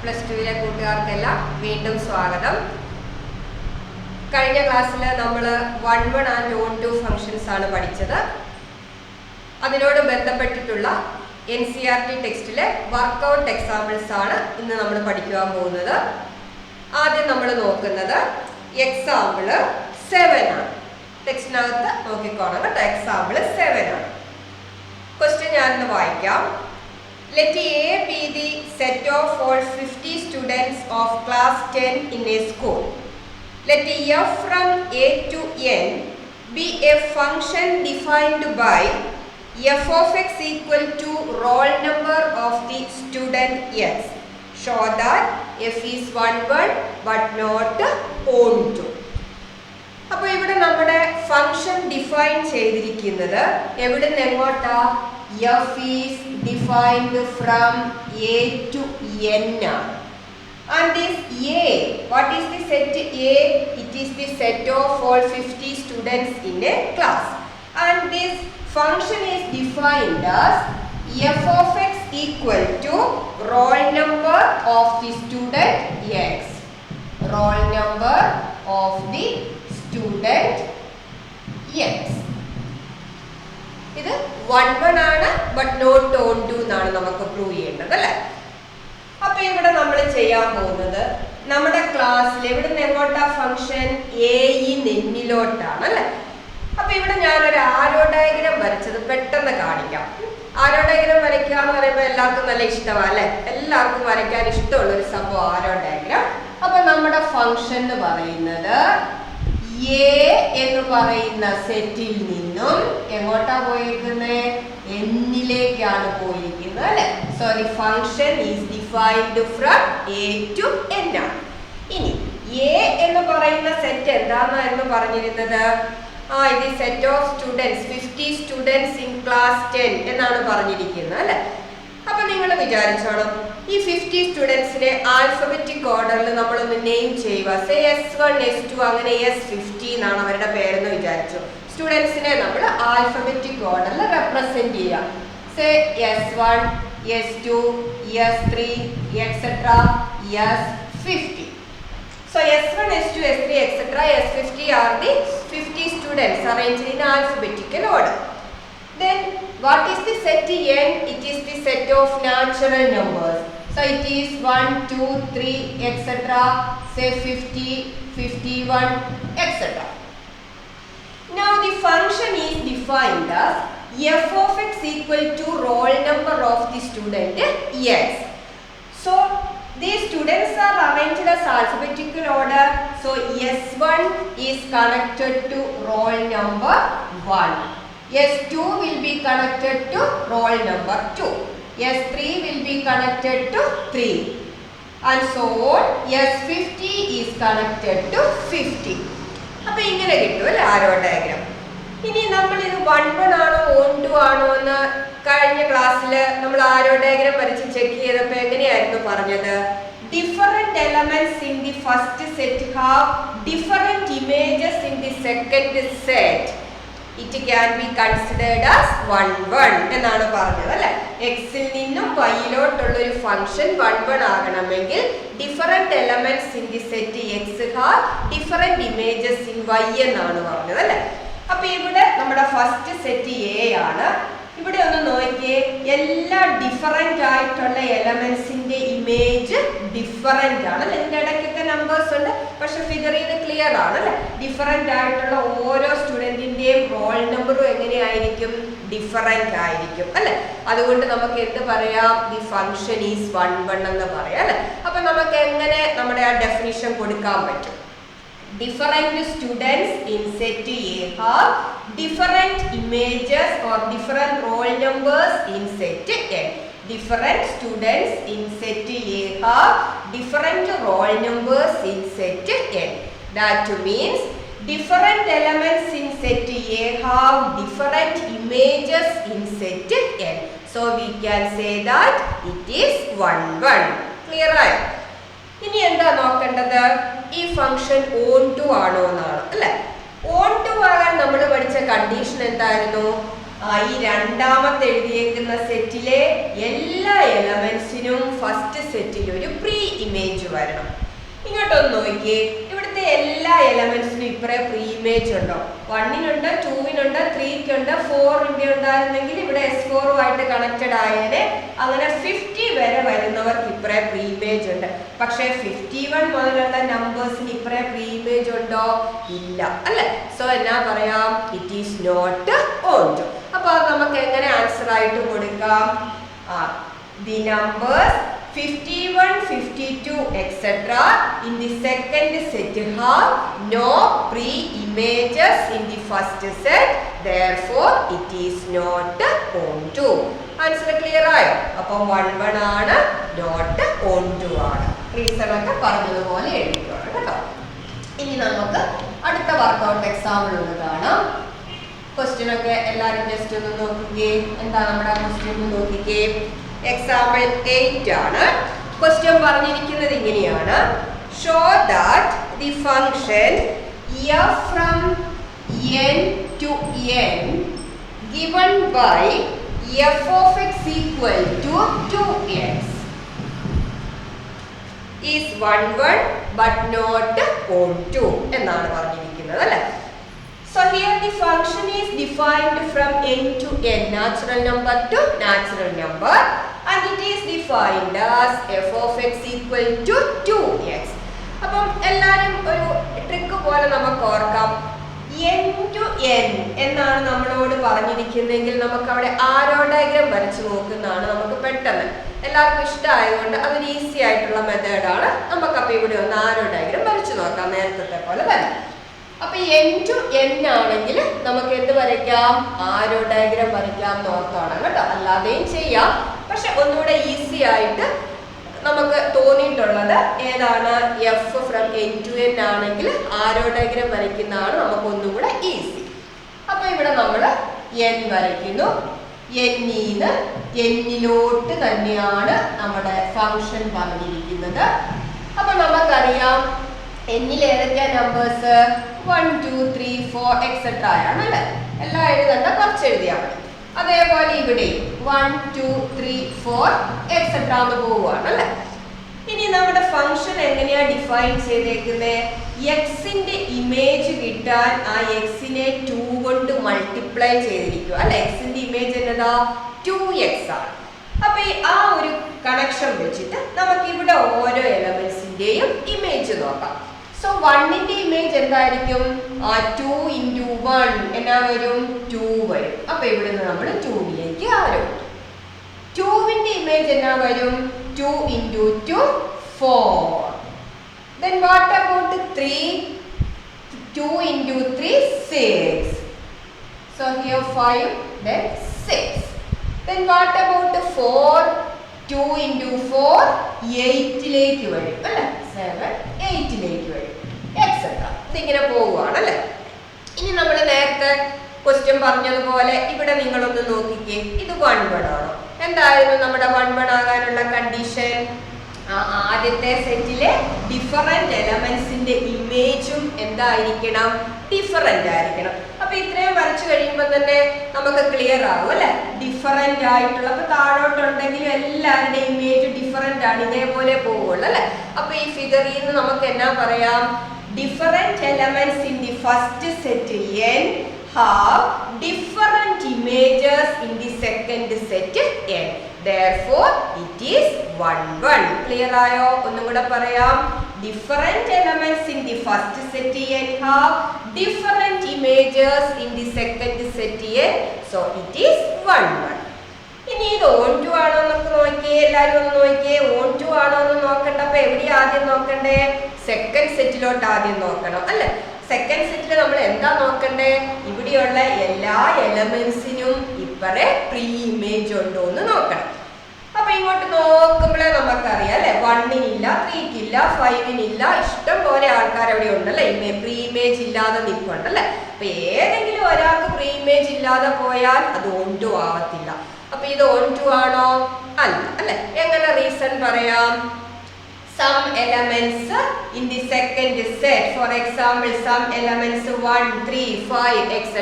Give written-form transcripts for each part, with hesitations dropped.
+2 കൂട്ടുകാർക്കെല്ലാം വീണ്ടും സ്വാഗതം. കഴിഞ്ഞ ക്ലാസ്സിൽ നമ്മൾ 1-1 ആൻഡ് 1-2 ഫങ്ഷൻസ് ആണ് പഠിച്ചത്. അതിനോട് ബന്ധപ്പെട്ടിട്ടുള്ള NCERT ടെക്സ്റ്റിലെ വർക്കൗട്ട് എക്സാമ്പിൾസ് ആണ് ഇന്ന് നമ്മൾ പഠിക്കുവാൻ പോകുന്നത്. ആദ്യം നമ്മൾ നോക്കുന്നത് എക്സാമ്പിൾ 7 ആണ്. ടെക്സ്റ്റിനകത്ത് നോക്കിക്കോണം കേട്ടോ. എക്സാമ്പിൾ 7 ആണ്. ക്വസ്റ്റ്യൻ ഞാനൊന്ന് വായിക്കാം. Let A be the set of all 50 students of class 10 in a school. Let F from A to N be a function defined by f of x equal to roll number of the student x. Show that f is 1-1 but not on2. അപ്പോൾ ഇവിടെ നമ്മുടെ function define ചെയ്തിരിക്കുന്നത് എവിടെ നിന്ന് എങ്ങോട്ടാ? f is defined from A to N ആണ്. And this A, what is the set A? It is the set of all 50 students in a class. And this function is defined as f of x equal to roll number of the student x. Roll number of the student x. ഇത് 1-1 ആണ് but not on2 എന്നാണ് നമുക്ക് prove ചെയ്യേണ്ടത് അല്ലേ. അപ്പൊ ഇവിടെ നമ്മൾ ചെയ്യാൻ പോകുന്നത് നമ്മുടെ ക്ലാസ്സിൽ ഇവിടെ നിന്ന് എങ്ങോട്ടാ ഫംഗ്ഷൻ N-ലോട്ടാണ് അല്ലെ. അപ്പൊ ഇവിടെ ഞാനൊരു ആരോ ഡയഗ്രാം വരച്ചത് പെട്ടെന്ന് കാണിക്കാം. ആരോ ഡയഗ്രാം വരയ്ക്കുക എന്ന് പറയുമ്പോൾ എല്ലാവർക്കും നല്ല ഇഷ്ടമാണ് അല്ലെ. എല്ലാവർക്കും വരയ്ക്കാൻ ഇഷ്ടമുള്ള ഒരു സംഭവം ആരോ ഡയഗ്രാം. അപ്പൊ നമ്മുടെ ഫംഗ്ഷൻ എന്ന് പറയുന്നത് A എന്ന് പറയുന്ന സെറ്റിൽ നിന്നും എങ്ങോട്ടാ പോയിരിക്കുന്നത്? N-ലേക്കാണ് പോയിരിക്കുന്നത് അല്ലെ. So the function is defined from A to N ആണ്. ഇനി A എന്ന് പറയുന്ന സെറ്റ് എന്താണെന്ന് പറഞ്ഞിരുന്നത്? ഇത് set of students 50 students in class 10 എന്നാണ് പറഞ്ഞിരിക്കുന്നത് അല്ലെ. അപ്പൊ നിങ്ങൾ വിചാരിച്ചോണം, ഈ 50 സ്റ്റുഡൻസിനെ ആൽഫബറ്റിക് ഓർഡറിൽ നമ്മളൊന്ന് നെയിം ചെയ്യുക. സേ S1 S2 അങ്ങനെ S50 എന്നാണ് അവരുടെ പേരെന്ന് വിചാരിച്ചു. സ്റ്റുഡൻസിനെ നമ്മൾ ആൽഫബറ്റിക് ഓർഡറിൽ റെപ്രസെന്റ് ചെയ്യുക. Say S1 S2 S3 etcetera S50. So S1 S2 S3 etc. S50 are the 50 students arranged in alphabetical order. Then what is the set N? It is the set of natural numbers. So it is 1, 2, 3 etc. say 50, 51 etc. Now the function is defined as f of x equal to roll number of the student x. So these students are arranged as alphabetical order. So S1 is connected to roll number 1. S2 will be connected to roll number 2. S3 will be connected to 3. And so on. S50 is connected to 50. അപ്പോൾ ഇങ്ങനെ കിട്ടും അല്ലേ ആരോ diagram. ഇനി നമ്മൾ ഇത് 1-1 ആണോ on2 ആണോ എന്ന് കഴിഞ്ഞ ക്ലാസ്സിൽ നമ്മൾ ആരോ ഡയഗ്രാം വരച്ച് ചെക്ക് ചെയ്തപ്പോൾ എങ്ങനെയായിരുന്നു പറഞ്ഞത്? Different elements in the first set have different images in the second set. It can be considered as 1-1 എന്നാണ് പറഞ്ഞത് അല്ലെ. എക്സിൽ നിന്നും വൈയിലോട്ടുള്ള ഒരു ഫംഗ്ഷൻ 1-1 ആകണമെങ്കിൽ different elements in the set x have different images in y എന്നാണ് പറഞ്ഞത് അല്ലെ. അപ്പൊ ഇവിടെ നമ്മുടെ ഫസ്റ്റ് സെറ്റ് എ ആണ്. ഇവിടെ ഒന്ന് നോക്കിയേ, എല്ലാ ഡിഫറെന്റ് ആയിട്ടുള്ള എലമെന്റ്സിന്റെ ഇമേജ് ഡിഫറെന്റ് ആണ് അല്ലെ. ഇതിന്റെ ഇടയ്ക്കൊക്കെ നമ്പേഴ്സ് ഉണ്ട്, പക്ഷെ ഫിഗർ ചെയ്ത് ക്ലിയർ ആണ് അല്ലെ. ഡിഫറെന്റ് ആയിട്ടുള്ള ഓരോ സ്റ്റുഡന്റിന്റെയും റോൾ നമ്പറും എങ്ങനെയായിരിക്കും? ഡിഫറെന്റ് ആയിരിക്കും അല്ലെ. അതുകൊണ്ട് നമുക്ക് എന്ത് പറയാം? ദി ഫംഗ്ഷൻ ഈസ് 1-1 എന്ന് പറയാം അല്ലെ. അപ്പൊ നമുക്ക് എങ്ങനെ നമ്മുടെ ആ ഡെഫിനിഷൻ കൊടുക്കാൻ പറ്റും? Different students in set A have different images or different roll numbers in set N. Different students in set A have different roll numbers in set N. That means different elements in set A have different images in set N. So we can say that it is 1-1. Clear right? ഇനി എന്താ നോക്കേണ്ടത്? ഈ function on2 ആണോ എന്നാണ് അല്ലെ. on2 ആകാൻ നമ്മൾ പഠിച്ച കണ്ടീഷൻ എന്തായിരുന്നു? ഈ രണ്ടാമത്തെ എഴുതിയേക്കുന്ന സെറ്റിലെ എല്ലാ എലമെന്റ്സിനും ഫസ്റ്റ് സെറ്റിൽ ഒരു പ്രീ ഇമേജ് വരണം. ഇങ്ങോട്ടൊന്ന് നോക്കിയേ, ഇവിടുത്തെ എല്ലാ എലമെന്റ്സിനും ഇപ്പറേ പ്രീ ഇമേജ് ഉണ്ടോ? 1-നുണ്ട്, 2-നുണ്ട്, 3-ക്കുണ്ട്, 4-ന്റെ ഉണ്ടായിരുന്നെങ്കിൽ ഇവിടെ S4-ഉമായിട്ട് കണക്റ്റഡ് ആയേനെ. അങ്ങനെ 50 വരെ വരുന്നവർക്ക് ഇപ്പറേ പ്രീ ഇമേജ് ഉണ്ട്. പക്ഷേ 51 മുതലുള്ള നമ്പേഴ്സിന് ഇപ്പറേ പ്രീ ഇമേജ് ഉണ്ടോ? ഇല്ല, അല്ലെ? സോ എന്നാ പറയാം? It is not onto. അപ്പൊ അത് നമുക്ക് എങ്ങനെ ആൻസർ ആയിട്ട് കൊടുക്കാം? The numbers 51, 52, etc. in the second set have no pre-images in the first set. Therefore, it is not onto. Answer clear ആയോ? അപ്പം 1 ആണ്, not onto ആണ്. റീസൺ ഒക്കെ പറഞ്ഞതുപോലെ എഴുതിക്കോണം കേട്ടോ. ഇനി നമുക്ക് അടുത്ത വർക്കൗട്ട് എക്സാമ്പിൾ ഒന്ന് കാണാം. ക്വസ്റ്റ്യൻ ഒക്കെ എല്ലാവരും ജസ്റ്റ് ഒന്ന് നോക്കിക്കേ. എന്താ നമ്മുടെ ക്വസ്റ്റ്യൻ ഒന്ന് നോക്കിക്കേ. എക്സാമ്പിൾ 8 ആണ്. ക്വസ്റ്റ്യൻ പറഞ്ഞിരിക്കുന്നത് ഇങ്ങനെയാണ്: show that the function f from n to n given by f of x equal to 2x is 1 but not onto എന്നാണ് പറഞ്ഞിരിക്കുന്നത്, അല്ലേ? So here the function is defined from n to n, natural number to natural number, and it is defined as f of x equal to 2x. അപ്പം എല്ലാവരും ഒരു trick പോലെ നമുക്ക് ഓർക്കാം. n to n എന്നാണ് നമ്മളോട് പറഞ്ഞിരിക്കുന്നതെങ്കിൽ നമുക്ക് അവിടെ ആരോ ഡയഗ്രാം വരച്ചു നോക്കുന്നതാണ് നമുക്ക് പെട്ടെന്ന് എല്ലാവർക്കും ഇഷ്ടമായതുകൊണ്ട് അതൊരു ഈസി ആയിട്ടുള്ള മെത്തേഡാണ്. നമുക്കപ്പോൾ ഇവിടെ ഒന്ന് ആരോ ഡയഗ്രാം വരച്ചു നോക്കാം, നേരത്തെ പോലെ തന്നെ. അപ്പൊ n to n ആണെങ്കിൽ നമുക്ക് എന്ത് വരയ്ക്കാം? ആരോ ഡയഗ്രാം വരയ്ക്കാം നോക്കണം കേട്ടോ. അല്ലാതെയും ചെയ്യാം, പക്ഷെ ഒന്നുകൂടെ ഈസി ആയിട്ട് നമുക്ക് തോന്നിയിട്ടുള്ളത് ഏതാണ്? f from n to n ആണെങ്കിൽ ആരോ ഡയഗ്രാം വരയ്ക്കുന്നതാണ് നമുക്ക് ഒന്നുകൂടെ ഈസി. അപ്പൊ ഇവിടെ നമ്മൾ n വരയ്ക്കുന്നു. n-ന്ന് n-ലോട്ട് തന്നെയാണ് നമ്മുടെ ഫംഗ്ഷൻ പറഞ്ഞിരിക്കുന്നത്. അപ്പൊ നമുക്കറിയാം n-ൽ ഏതൊക്കെയാ നമ്പേഴ്സ്? 1, 2, 3, 4 എക്സെട്ര ആണ്, അല്ലേ? എല്ലാം എഴുതണ്ട, കുറച്ച് എഴുതിയാൽ മതി. അതേപോലെ ഇവിടെ 1, 2, 3, 4 എക്സെട്ര എന്ന് പോവുകയാണ്, അല്ലേ? ഇനി നമ്മുടെ ഫംഗ്ഷൻ എങ്ങനെയാ ഡിഫൈൻ ചെയ്തേക്കുന്നത്? എക്സിന്റെ ഇമേജ് കിട്ടാൻ ആ എക്സിനെ 2 കൊണ്ട് മൾട്ടിപ്ലൈ ചെയ്തിരിക്കുക, അല്ലെ? എക്സിന്റെ ഇമേജ് എന്നതാ 2x ആണ്. അപ്പൊ ആ ഒരു കണക്ഷൻ വെച്ചിട്ട് നമുക്ക് ഇവിടെ ഓരോ എലമെന്റ്സിന്റെയും ഇമേജ് നോക്കാം. സോ 1-ന്റെ ഇമേജ് എന്തായിരിക്കും? 2 into 1 എന്നാ വരും? 2 വരും. അപ്പൊ ഇവിടുന്ന് നമ്മൾ 2-ലേക്ക് ആരും. 2-ന്റെ ഇമേജ് എന്നാ വരും? 2 into 2 4. Then what about 3? 2 into 3 6. So here 5, then 6. Then what about 4? 2 into 4 8-ലേക്ക് വരും, അല്ലേ? 7 8-ലേക്ക് വരും, എക്സെട്ര. ഇതിങ്ങനെ പോവുകയാണ്, അല്ലേ? ഇനി നമ്മൾ നേരത്തെ ക്വസ്റ്റ്യൻ പറഞ്ഞതുപോലെ ഇവിടെ നിങ്ങളൊന്ന് നോക്കിക്കേ. ഇത് 1 ആണോ? എന്തായിരുന്നു നമ്മുടെ 1 ആകാനുള്ള കണ്ടീഷൻ? ആദ്യത്തെ സെറ്റിലെ ഡിഫറെന്റ് എലമെന്റ്സിന്റെ ഇമേജും എന്തായിരിക്കണം? ഡിഫറെന്റ് ആയിരിക്കണം. അപ്പൊ ഇത്രയും വരച്ചു കഴിയുമ്പോൾ തന്നെ നമുക്ക് ക്ലിയർ ആകും, അല്ലെ? ഡിഫറെന്റ് ആയിട്ടുള്ള, അപ്പൊ താഴോട്ടുണ്ടെങ്കിലും എല്ലാവരുടെയും ഇമേജ് ഡിഫറെന്റ് ആണ്, ഇതേപോലെ പോവുള്ളൂ, അല്ലെ? അപ്പൊ ഈ ഫിഗറിൽ നിന്ന് നമുക്ക് എന്നാ പറയാം? Different elements in the first set n have different images in the second set n. Therefore, it is 1 1. Clear ആയോ? ഒന്നും കൂടെ പറയാം. Different elements in the first set n have different images in the second set n. So, it is 1 1. ഇനി ഇത് on to ആണോ എന്നൊക്കെ നോക്കിയേ. എല്ലാവരും ഒന്ന് നോക്കിയേ. ഓൺ ടു ആണോ എന്ന് നോക്കണ്ട. അപ്പൊ എവിടെയാ ആദ്യം നോക്കണ്ടേ? സെക്കൻഡ് സെറ്റിലോട്ട് ആദ്യം നോക്കണം, അല്ലെ? സെക്കൻഡ് സെറ്റിൽ നമ്മൾ എന്താ നോക്കണ്ടേ? ഇവിടെയുള്ള എല്ലാ എലമെന്റ്സിനും ഇപ്പറേ പ്രീ ഇമേജ് ഉണ്ടോ എന്ന് നോക്കണം. അപ്പൊ ഇങ്ങോട്ട് നോക്കുമ്പോഴേ നമുക്കറിയാം, അല്ലെ? 1-നില്ല, 3-ക്കില്ല, 5-നില്ല, ഇഷ്ടം പോലെ ആൾക്കാർ അവിടെ ഉണ്ടല്ലേ, പ്രീ ഇമേജ് ഇല്ലാതെ നിൽപ്പുണ്ടല്ലേ. അപ്പൊ ഏതെങ്കിലും ഒരാൾക്ക് പ്രീ ഇമേജ് ഇല്ലാതെ പോയാൽ അത് ഓൺ ടു ആവത്തില്ല. അപ്പൊ ഇത് ഓൺ ടു ആണോ? അല്ല, അല്ലെ? എങ്ങനെ റീസൺ പറയാം? Some elements in the second set, for example, some elements 1, 3, 5, etc.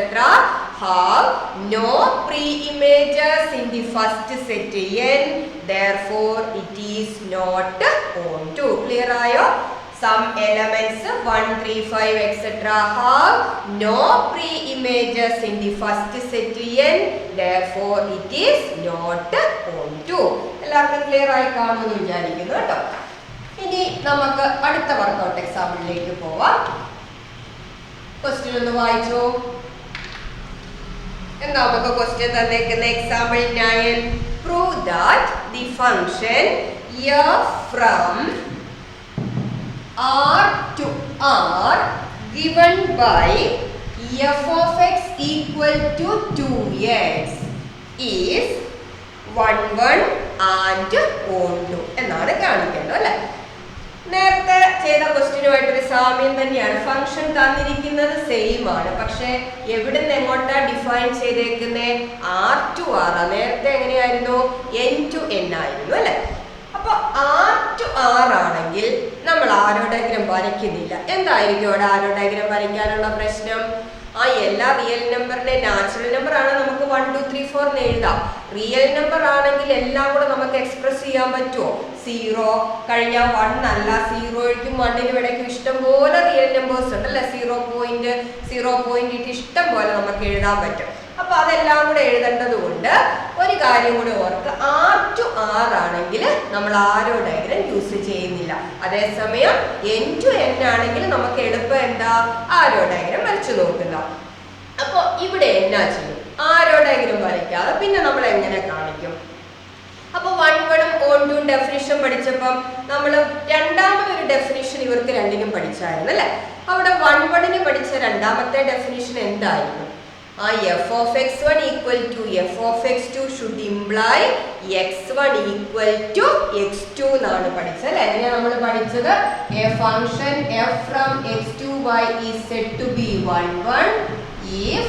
have no pre-images in the first set n, therefore it is not onto. Clear ആയോ? Some elements 1, 3, 5 etc. have no pre-images in the first set n, therefore it is not onto. എല്ലാവർക്കും clear ആയി കാണുമെന്ന് വിചാരിക്കുന്നു കേട്ടോ. ഇനി നമുക്ക് അടുത്ത workout എക്സാമ്പിളിലേക്ക് പോവാം. ക്വസ്റ്റ്യൻ ഒന്ന് വായിച്ചോ. എന്താ നമുക്ക് question തന്നേക്കുന്ന? Example 9. Prove that the function f from R to R given by f of x equal to 2x is 1, 1 and onto എന്നാണ് കാണിക്കേണ്ടത് അല്ലേ? നേരത്തെ ചെയ്ത ക്വസ്റ്റ്യനുമായിട്ടൊരു സാമ്യം തന്നെയാണ്. ഫംഗ്ഷൻ തന്നിരിക്കുന്നത് സെയിം ആണ്, പക്ഷെ എവിടുന്ന് എങ്ങോട്ടാ ഡിഫൈൻ ചെയ്തേക്കുന്നത്? R to R. നേരത്തെ എങ്ങനെയായിരുന്നു? N to N ആയിരുന്നു അല്ലെ? അപ്പൊ R to R ആണെങ്കിൽ നമ്മൾ ആരോ ഡയഗ്രം വരയ്ക്കുന്നില്ല. എന്തായിരിക്കും അവിടെ ആരോ ഡയഗ്രം വരയ്ക്കാനുള്ള പ്രശ്നം? ആ എല്ലാ റിയൽ നമ്പറിന്റെ നാച്ചുറൽ നമ്പർ ആണ് നമുക്ക് 1, 2, 3, 4 എന്ന് എഴുതാം. റിയൽ നമ്പർ ആണെങ്കിൽ എല്ലാം കൂടെ നമുക്ക് എക്സ്പ്രസ് ചെയ്യാൻ പറ്റുമോ? 0 കഴിഞ്ഞാൽ 1 അല്ല, 0യ്ക്കും 1നും ഇടയ്ക്കും ഇഷ്ടം പോലെ റിയൽ നമ്പേഴ്സ് ഉണ്ട് അല്ലെ? 0 ഇഷ്ടം പോലെ നമുക്ക് എഴുതാൻ പറ്റും. അപ്പൊ അതെല്ലാം കൂടെ എഴുതേണ്ടത് കൊണ്ട് ഒരു കാര്യം കൂടി ഓർക്ക്, R to R ആണെങ്കിൽ നമ്മൾ ആരോ ഡയഗ്രം യൂസ് ചെയ്യുന്നില്ല. അതേസമയം N to N ആണെങ്കിൽ നമുക്ക് എളുപ്പം എന്താ? ആരോ ഡയഗ്രം വരച്ചു നോക്കുക. അപ്പൊ ഇവിടെ എന്നാ ചെയ്യും? ആരോ ഡയഗ്രം വരയ്ക്കാതെ പിന്നെ നമ്മൾ എങ്ങനെ കാണിക്കും? അപ്പൊ 1, 1 onto ഡെഫിനിഷൻ പഠിച്ചപ്പം നമ്മൾ രണ്ടാമതൊരു ഡെഫിനിഷൻ ഇവർക്ക് രണ്ടിനും പഠിച്ചായിരുന്നു അല്ലെ? അവിടെ 1, 1 പഠിച്ച രണ്ടാമത്തെ ഡെഫിനിഷൻ എന്തായിരുന്നു? f of x1 equal to f of x2 should imply x1 equal to x2 എന്നാണ് പഠിച്ചത് അല്ലെ? എങ്ങനെയാ നമ്മൾ പഠിച്ചത്? a function f from x to y is said to be 1, 1 if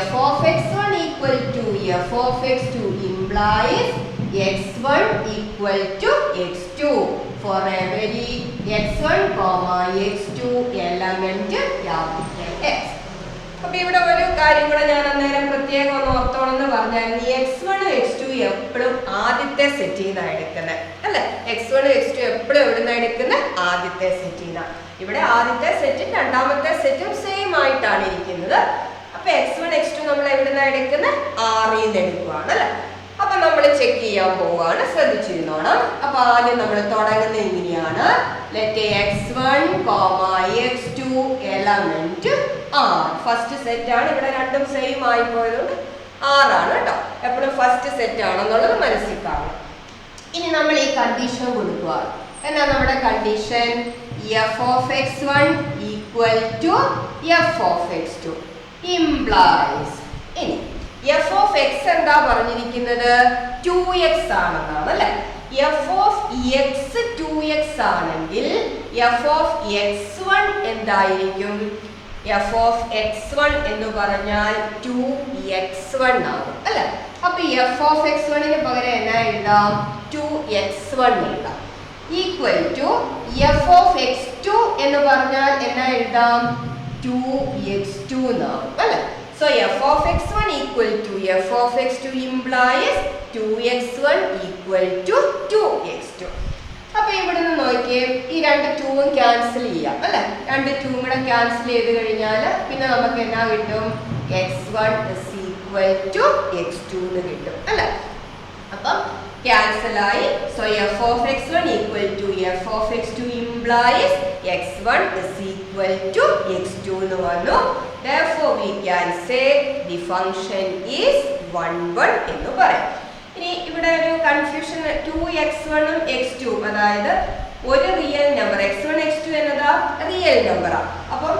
f of x1 equal to f of x2 implies x1 equal to x2 for every x1, x2 element capital X. അപ്പൊ ഇവിടെ ഒരു കാര്യം കൂടെ ഞാൻ അന്നേരം പ്രത്യേകം ഒന്ന് ഓർത്തോണെന്ന് പറഞ്ഞാൽ x1 x2 എപ്പോഴും ആദ്യത്തെ സെറ്റിൽ നിന്നാണ് എടുക്കുന്നത് അല്ലെ? x1 x2 എപ്പോഴും എവിടുന്ന എടുക്കുന്നത്? ആദ്യത്തെ സെറ്റിൽ നിന്നാണ്. ഇവിടെ ആദ്യത്തെ സെറ്റും രണ്ടാമത്തെ സെറ്റും സെയിം ആയിട്ടാണ് ഇരിക്കുന്നത്. അപ്പൊ x1 x2 നമ്മൾ എവിടുന്ന എടുക്കുന്നത്? Rൽ നിന്ന് എടുക്കുവാണ് അല്ലെ? അപ്പൊ നമ്മൾ ചെക്ക് ചെയ്യാൻ പോവാണ്, ശ്രദ്ധിച്ചിരുന്നോണം. അപ്പൊ ആദ്യം നമ്മൾ തുടങ്ങുന്നത് ഇങ്ങനെയാണ്. Let x1, x2 element R. First set ആണ്. ഇവിടെ രണ്ടും സെയിം ആയി പോയതുകൊണ്ട് R ആണ് കേട്ടോ. എപ്പോഴും ഫസ്റ്റ് സെറ്റ് ആണെന്നുള്ളത് മനസ്സിൽ കാണും. ഇനി നമ്മൾ ഈ കണ്ടീഷൻ കൊടുക്കുക. എന്നാ നമ്മുടെ condition? f of x1 equal to f of x2 implies. ഇനി f of x എന്താ പറഞ്ഞിരിക്കുന്നത്? 2x ആണെന്നാണ് അല്ലെ? f of x 2x ആണെങ്കിൽ f of x1 എന്തായിരിക്കും? f of x1 എന്ന് പറഞ്ഞാൽ 2x1 ആകും അല്ലെ? അപ്പൊ f of x1ന് പകരം എന്നാ എഴുതാം? 2x1 എഴുതാം. Equal to f of x2 എന്ന് പറഞ്ഞാൽ എന്നാ എഴുതാം? 2x2 എന്നാകും അല്ലെ? So f of x1 equal to f of x2 implies 2x1 equal to 2x2. അപ്പൊ ഇവിടെ നിന്ന് നോക്കിയേ, ഈ രണ്ട് 2ഉം ക്യാൻസൽ ചെയ്യാം അല്ലെ? രണ്ട് 2ഉം കൂടെ ക്യാൻസൽ ചെയ്ത് കഴിഞ്ഞാൽ പിന്നെ നമുക്ക് എന്നാ കിട്ടും? x1 is equal to x2 എന്ന് കിട്ടും അല്ലെ? അപ്പം ക്യാൻസൽ ആയി. So f of x1 equal to f of x2 implies x1 is equal to x2 എന്ന് വന്നു. Therefore we can say the function is 1, 1 എന്ന് പറയാം. ഇനി ഇവിടെ ഒരു കൺഫ്യൂഷൻ, 2x1 ഉം x2 അതായത് ഒരു റിയൽ നമ്പർ x1 x2 എന്നതാ റിയൽ നമ്പറാ. അപ്പം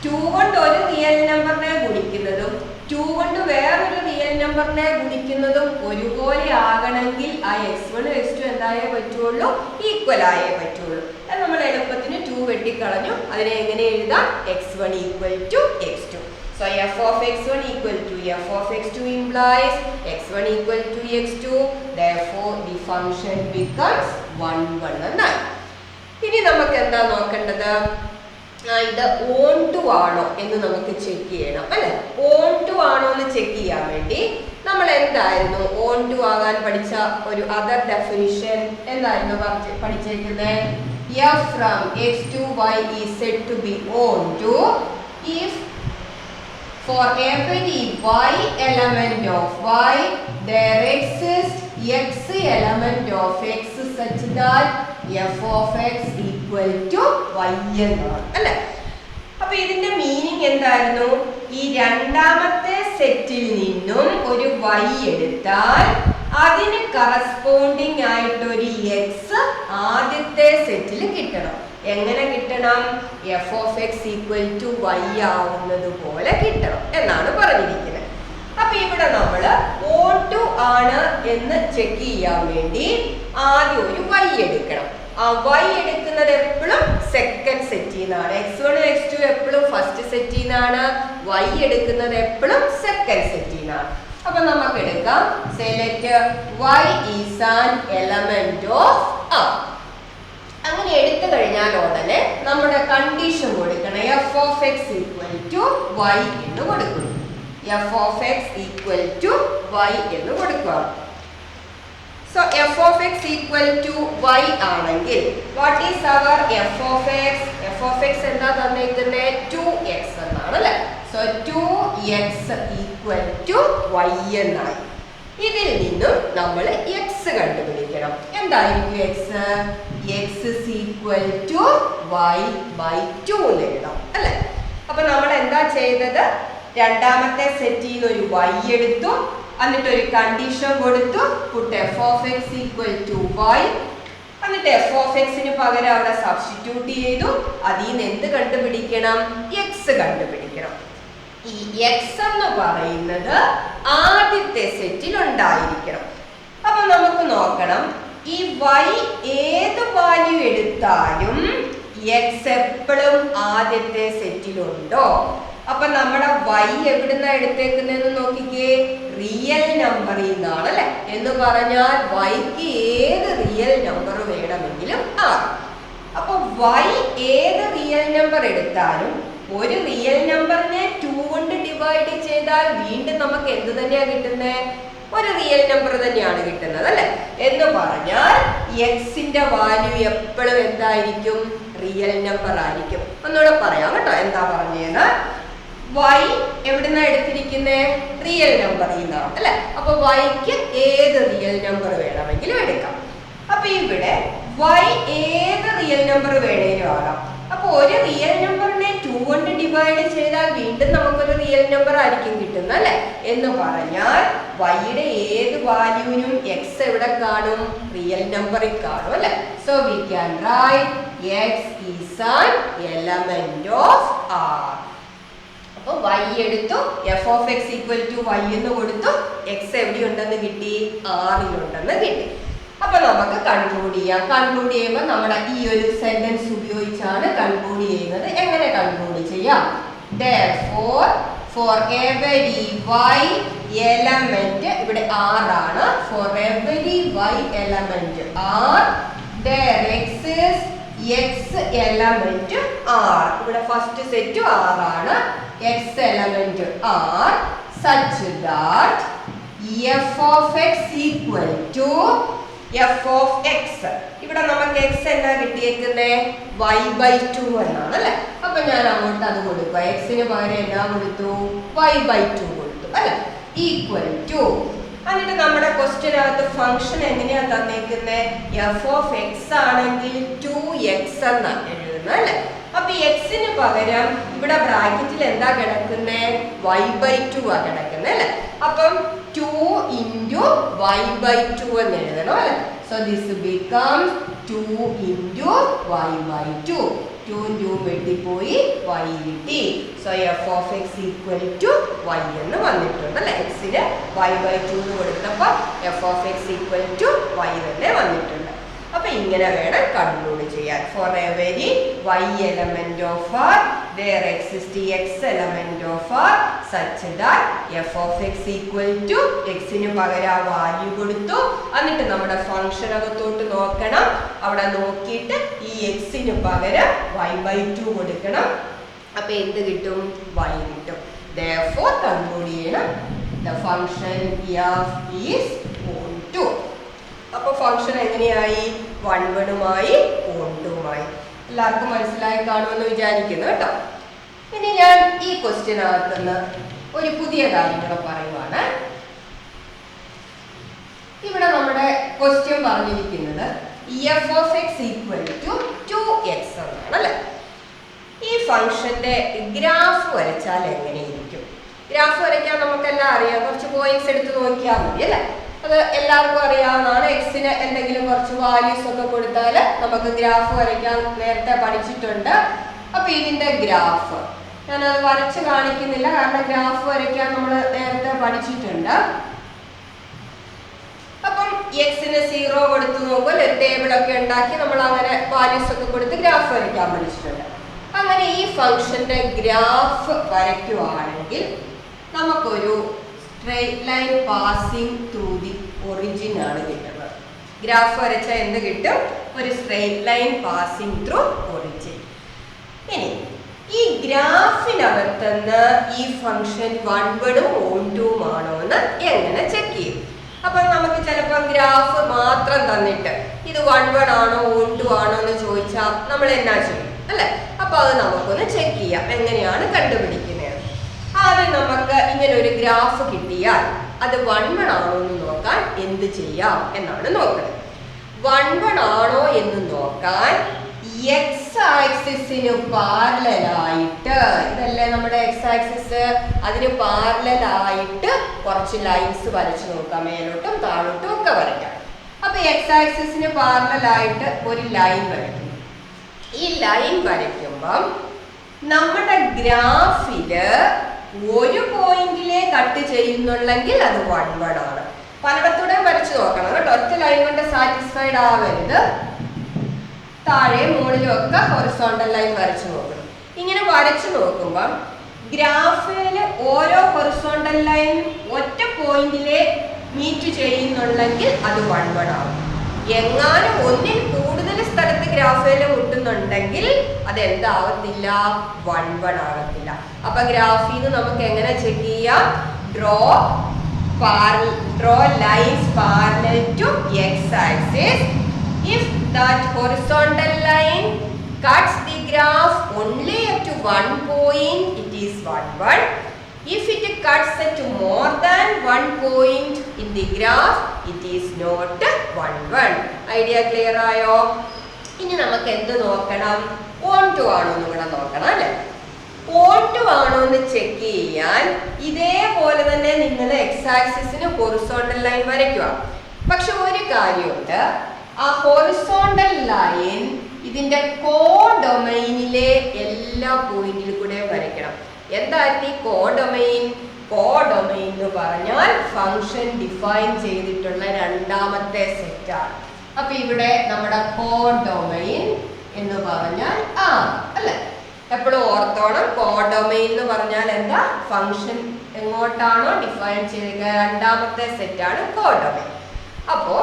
2 കൊണ്ട് ഒരു റിയൽ നമ്പറിനെ ഗുണിക്കുന്നതും 2 കൊണ്ട് വേറൊരു റിയൽ നമ്പറിനെ ഗുണിക്കുന്നതും ഒരുപോലെ ആകണമെങ്കിൽ ആ x1 x2 എന്തായേ പറ്റുള്ളൂ? ഈക്വൽ ആയേ പറ്റുള്ളൂ. അത് നമ്മൾ എളുപ്പത്തിന് 2 വെട്ടിക്കളഞ്ഞു. അതിനെ എങ്ങനെ എഴുതാം? x1 equal to x2. So f of x1 equal to f of x2 implies x1 equal to x2. Therefore the function becomes 1, 1 എന്നായി. ഇനി നമുക്ക് എന്താ നോക്കേണ്ടത്? ഇത് ഓൺ ടു ആണോ എന്ന് നമുക്ക് ചെക്ക് ചെയ്യണം അല്ലെ. ഓൺ ടു ആണോ എന്ന് ചെക്ക് ചെയ്യാൻ വേണ്ടി നമ്മൾ എന്തായിരുന്നു ഓൺ ടു ആകാൻ പഠിച്ച ഒരു അതർ ഡെഫിനിഷൻ എന്തായിരുന്നു പഠിച്ചേക്കുന്നത്? f from x to y is said to be on to if for every y element of y there exists x element of x such that f of x equal to y എന്നാണ് അല്ലേ. അപ്പൊ ഇതിന്റെ meaning എന്തായിരുന്നു? ഈ രണ്ടാമത്തെ സെറ്റിൽ നിന്നും ഒരു y എടുത്താൽ അതിന് കറസ്പോണ്ടിങ് ആയിട്ട് ഒരു x ആദ്യത്തെ സെറ്റിൽ കിട്ടണം. എങ്ങനെ കിട്ടണം? f of x equal to y ആവുന്നത് പോലെ കിട്ടണം എന്നാണ് പറഞ്ഞിരിക്കുന്നത്. അപ്പൊ ഇവിടെ നമ്മൾ ഓൺ ടു ആണ് എന്ന് ചെക്ക് ചെയ്യാൻ വേണ്ടി ആദ്യം ഒരു y എടുക്കണം. ആ y എടുക്കുന്നത് എപ്പോഴും സെക്കൻഡ് സെറ്റിൽ നിന്നാണ്. x1 x2 എപ്പോഴും ഫസ്റ്റ് സെറ്റിൽ നിന്നാണ്. y എടുക്കുന്നത് എപ്പോഴും സെക്കൻഡ് സെറ്റിൽ നിന്നാണ്. അപ്പൊ നമുക്ക് എടുക്കാം select y is an element of R. അങ്ങനെ എടുത്തു കഴിഞ്ഞാൽ ഉടനെ നമ്മുടെ കണ്ടീഷൻ കൊടുക്കണം f of x equal to y എന്ന് കൊടുക്കുന്നു. f of x equal to y എന്ന് കൊടുക്കുക. So f of x equal to y ആണെങ്കിൽ what is our f of x? f of x എന്താ തന്നിരിക്കുന്നത്? 2x എന്നാണ് അല്ലേ. So 2x equal to y എന്നായി. ഇതിൽ നിന്നും നമ്മൾ x കണ്ടുപിടിക്കണം. എന്തായിരിക്കും x? x is equal to y by 2 എന്ന് എഴുതാം അല്ലേ. അപ്പൊ നമ്മൾ എന്താ ചെയ്തത്? രണ്ടാമത്തെ സെറ്റിൽ നിന്ന് ഒരു y എടുത്തു, എന്നിട്ട് ഒരു കണ്ടീഷൻ കൊടുത്തു, puttu f of x equal to y, എന്നിട്ട് f of x ന് പകരം അവിടെ സബ്സ്റ്റിറ്റ്യൂട്ട് ചെയ്തു. അതിൽ നിന്ന് എന്ത് കണ്ടുപിടിക്കണം? x കണ്ടുപിടിക്കണം. ഈ x എന്ന് പറയുന്നത് ആദ്യത്തെ സെറ്റിൽ ഉണ്ടായിരിക്കണം. അപ്പൊ നമുക്ക് നോക്കണം, ഈ y ഏത് വാല്യൂ എടുത്താലും x എപ്പോഴും ആദ്യത്തെ സെറ്റിലുണ്ടോ? അപ്പൊ നമ്മുടെ y എവിടുന്ന എടുത്തേക്കുന്നതെന്ന് നോക്കിക്കേ, റിയൽ നമ്പറിൽ നിന്നാണ് അല്ലെ. എന്ന് പറഞ്ഞാൽ yക്ക് ഏത് റിയൽ നമ്പർ വേണമെങ്കിലും ആകും. അപ്പൊ y ഏത് റിയൽ നമ്പർ എടുത്താലും ഒരു റിയൽ നമ്പറിനെ 2 കൊണ്ട് ഡിവൈഡ് ചെയ്താൽ വീണ്ടും നമുക്ക് എന്ത് തന്നെയാ കിട്ടുന്നത്? ഒരു റിയൽ നമ്പർ തന്നെയാണ് കിട്ടുന്നത് അല്ലെ. എന്ന് പറഞ്ഞാൽ എക്സിന്റെ വാല്യൂ എപ്പോഴും എന്തായിരിക്കും? റിയൽ നമ്പർ ആയിരിക്കും. ഒന്നുകൂടെ പറയാം കേട്ടോ എന്താ പറഞ്ഞേന്ന്. y എവിടുന്ന എടുത്തിരിക്കുന്നത്? റിയൽ നമ്പറിൽ നിന്നാണ് അല്ലെ. അപ്പൊ yക്ക് ഏത് റിയൽ നമ്പർ വേണമെങ്കിലും എടുക്കാം. അപ്പൊ ഇവിടെ y ഏത് റിയൽ നമ്പർ വേണേലും ആകാം. അപ്പൊ ഒരു റിയൽ നമ്പറിനെ 2 കൊണ്ട് ഡിവൈഡ് ചെയ്താൽ വീണ്ടും നമുക്കൊരു റിയൽ നമ്പർ ആയിരിക്കും കിട്ടുന്നത് അല്ലെ. എന്ന് പറഞ്ഞാൽ yയുടെ ഏത് വാല്യൂവിനും x എവിടെ കാണും? റിയൽ നമ്പറിൽ കാണും അല്ലെ. So we can write x is an element of R. അപ്പൊ y എടുത്തു, f of x equal to y എന്ന് കൊടുത്തു, x എവിടെയുണ്ടെന്ന് കിട്ടി? R ലുണ്ടെന്ന് കിട്ടി. അപ്പൊ നമുക്ക് കൺക്ലൂഡ് ചെയ്യാം. കൺക്ലൂഡ് ചെയ്യുമ്പോൾ നമ്മുടെ ഈ ഒരു സെന്റൻസ് ഉപയോഗിച്ചാണ് കൺക്ലൂഡ് ചെയ്യുന്നത്. എങ്ങനെ കൺക്ലൂഡ് ചെയ്യാം? Therefore for every y element, ഇവിടെ R ആണ്, for every y element R there exists x element R. ഇവിടെ ഫസ്റ്റ് സെറ്റ് R ആണ്, x element R such that f of x equal to f of x. ഇവിടെ നമുക്ക് x എന്നാ കിട്ടിയേക്കുന്നത്? y by 2 എന്നാണ് അല്ലെ. അപ്പൊ ഞാൻ അങ്ങോട്ട് അത് കൊടുക്കുക. x ന് പകരം എന്നാ കൊടുത്തു? y by 2 കൊടുത്തു അല്ലെ. ഈക്വൽ ടു, എന്നിട്ട് നമ്മുടെ ക്വസ്റ്റ്യനകത്ത് ഫംഗ്ഷൻ എങ്ങനെയാ തന്നേക്കുന്നത്? f of x ആണെങ്കിൽ 2x എന്നാണ് എഴുതുന്നത് അല്ലെ. അപ്പൊ x ന് പകരം ഇവിടെ ബ്രാക്കറ്റിൽ എന്താ കിടക്കുന്നത്? y by 2 ആ കിടക്കുന്നത് അല്ലെ. അപ്പം 2 into y by 2 എന്ന് എഴുതണം അല്ലെ. So this becomes 2 into y by 2. 2 2 വെട്ടിപ്പോയി y കിട്ടി. So f of x equal to y എന്ന് വന്നിട്ടുണ്ട് അല്ലെ. x ന് y by 2 എന്ന് കൊടുത്തപ്പോൾ f of x equal to y തന്നെ വന്നിട്ടുണ്ട്. അപ്പൊ ഇങ്ങനെ വേണം കൺക്ലൂഡ് ചെയ്യാൻ. For every y element of R there exists x element of r such that f of x equal to x ന് പകരം വാല്യൂ കൊടുത്തു. എന്നിട്ട് നമ്മുടെ ഫംഗ്ഷൻ അകത്തോട്ട് നോക്കണം. അവിടെ നോക്കിയിട്ട് ഈ x ന് പകരം y/2 കൊടുക്കണം. അപ്പൊ എന്ത് കിട്ടും? y കിട്ടും. Therefore conclude ചെയ്യണം the function f is onto. അപ്പൊ ഫംഗ്ഷൻ എങ്ങനെയായി? 1/1 onto. എല്ലാവർക്കും മനസ്സിലായി കാണുമെന്ന് വിചാരിക്കുന്നു കേട്ടോ. ഇനി ഞാൻ ഈ ക്വസ്റ്റ്യനകത്തുനിന്ന് ഒരു പുതിയ കാര്യം കൂടെ പറയുവാണ്. ഇവിടെ നമ്മുടെ ക്വസ്റ്റ്യൻ പറഞ്ഞിരിക്കുന്നത് f of x equal to 2x എന്നാണ് അല്ലേ. ഈ ഫംഗ്ഷന്റെ ഗ്രാഫ് വരച്ചാൽ എങ്ങനെയിരിക്കും? ഗ്രാഫ് വരയ്ക്കാൻ നമുക്കെല്ലാം അറിയാം. കുറച്ച് പോയിന്റ്സ് എടുത്ത് നോക്കിയാൽ മതി അല്ലേ. അത് എല്ലാവർക്കും അറിയാവുന്നതാണ്. എക്സിന് എന്തെങ്കിലും കുറച്ച് വാല്യൂസ് ഒക്കെ കൊടുത്താൽ നമുക്ക് ഗ്രാഫ് വരയ്ക്കാൻ നേരത്തെ പഠിച്ചിട്ടുണ്ട്. അപ്പൊ ഇതിന്റെ ഗ്രാഫ് ഞാനത് വരച്ച് കാണിക്കുന്നില്ല, കാരണം ഗ്രാഫ് വരയ്ക്കാൻ നമ്മൾ നേരത്തെ പഠിച്ചിട്ടുണ്ട്. അപ്പം എക്സിന് 0 കൊടുത്ത് നോക്കുമ്പോൾ ഒരു ടേബിൾ ഒക്കെ ഉണ്ടാക്കി നമ്മൾ അങ്ങനെ വാല്യൂസ് ഒക്കെ കൊടുത്ത് ഗ്രാഫ് വരയ്ക്കാൻ പഠിച്ചിട്ടുണ്ട്. അങ്ങനെ ഈ ഫംഗ്ഷന്റെ ഗ്രാഫ് വരയ്ക്കുവാണെങ്കിൽ നമുക്കൊരു straight line passing through the origin ആണ് കിട്ടുന്നത്. ഗ്രാഫ് വരച്ചാൽ എന്ത് കിട്ടും? ഒരു straight line passing through origin. ഇനി ഈ ഗ്രാഫിനകത്തുനിന്ന് ഈ ഫംഗ്ഷൻ 1/1 onto ആണോ എന്ന് എങ്ങനെ ചെക്ക് ചെയ്യും? അപ്പൊ നമുക്ക് ചിലപ്പോൾ ഗ്രാഫ് മാത്രം തന്നിട്ട് ഇത് 1/1 ആണോ onto ആണോ എന്ന് ചോദിച്ചാൽ നമ്മൾ എന്നാ ചെയ്യും അല്ലെ? അപ്പൊ അത് നമുക്കൊന്ന് ചെക്ക് ചെയ്യാം. എങ്ങനെയാണ് കണ്ടുപിടിക്കുന്നത്? ആദ്യം നമുക്ക് ഇങ്ങനെ ഒരു ഗ്രാഫ് കിട്ടിയാൽ അത് 1/1 ആണോ എന്ന് നോക്കാൻ എന്ത് ചെയ്യാം എന്നാണ് നോക്കുന്നത്. 1/1 ആണോ എന്ന് നോക്കാൻ എക്സ് ആക്സിസിന് പാരലലായിട്ട്, ഇതല്ലേ നമ്മുടെ എക്സ് ആക്സിസ്, അതിന് പാരലലായിട്ട് കുറച്ച് ലൈൻസ് വരച്ചു നോക്കാം. മേലോട്ടും താഴോട്ടും ഒക്കെ വരയ്ക്കാം. അപ്പൊ എക്സ് ആക്സിസിന് പാരലലായിട്ട് ഒരു ലൈൻ വരയ്ക്കും. ഈ ലൈൻ വരയ്ക്കുമ്പം നമ്മുടെ ഗ്രാഫില് ഒരു പോയിന്റിലെ കട്ട് ചെയ്യുന്നുണ്ടെങ്കിൽ അത് 1/1 ആണ്. പലയിടത്തൂടെ വരച്ചു നോക്കണം കേട്ടോ. ഒറ്റ ലൈൻ കൊണ്ട് സാറ്റിസ്ഫൈഡ് ആവരുത്. താഴെ മുകളിലും ഒക്കെ ഹൊറിസോണ്ടൽ ലൈൻ വരച്ചു നോക്കണം. ഇങ്ങനെ വരച്ചു നോക്കുമ്പം ഗ്രാഫില് ഓരോ ഹൊറിസോണ്ടൽ ലൈൻ ഒറ്റ പോയിന്റിലെ മീറ്റ് ചെയ്യുന്നുണ്ടെങ്കിൽ അത് 1/1 ആവും. എങ്ങാനും ഒന്നിൽ കൂടുതൽ സ്ഥലത്ത് ഗ്രാഫിൽ മുട്ടുന്നുണ്ടെങ്കിൽ അത് എന്താവത്തില്ല? 1/1 ആകത്തില്ല. അപ്പൊ ഗ്രാഫിൽ നിന്ന് നമുക്ക് എങ്ങനെ ചെക്ക് ചെയ്യാം? Draw lines parallel to x axis. If that horizontal line cuts the graph only up to one point, it is 1/1. If it cuts at more than one point in the graph, it is not 1/1. Idea clear ആയോ? ഇനി നമുക്ക് എന്ത് നോക്കണം? onto ആണോ എന്ന് കൂടെ നോക്കണം അല്ലെ. onto ആണോ എന്ന് ചെക്ക് ചെയ്യാൻ ഇതേപോലെ തന്നെ നിങ്ങൾ എക്സ് ആക്സിസിന് ഹൊറിസോണ്ടൽ ലൈൻ വരയ്ക്കുക. പക്ഷെ ഒരു കാര്യമുണ്ട്, ആ ഹൊറിസോണ്ടൽ ലൈൻ ഇതിന്റെ കോഡൊമൈനിലെ എല്ലാ പോയിന്റിൽ കൂടെ വരയ്ക്കണം. എന്തായിരുന്നു ഈ കോഡൊമൈൻ? കോഡൊമൈൻ എന്ന് പറഞ്ഞാൽ ഫംഗ്ഷൻ ഡിഫൈൻ ചെയ്തിട്ടുള്ള രണ്ടാമത്തെ സെറ്റാണ്. അപ്പൊ ഇവിടെ നമ്മുടെ കോഡൊമൈൻ എന്ന് പറഞ്ഞാൽ അല്ലെ, എപ്പോഴും ഓർത്തോണം. കോഡൊമൈൻ എന്ന് പറഞ്ഞാൽ എന്താ? ഫംഗ്ഷൻ എങ്ങോട്ടാണോ ഡിഫൈൻ ചെയ്ത രണ്ടാമത്തെ സെറ്റാണ് കോഡൊമൈൻ. അപ്പോ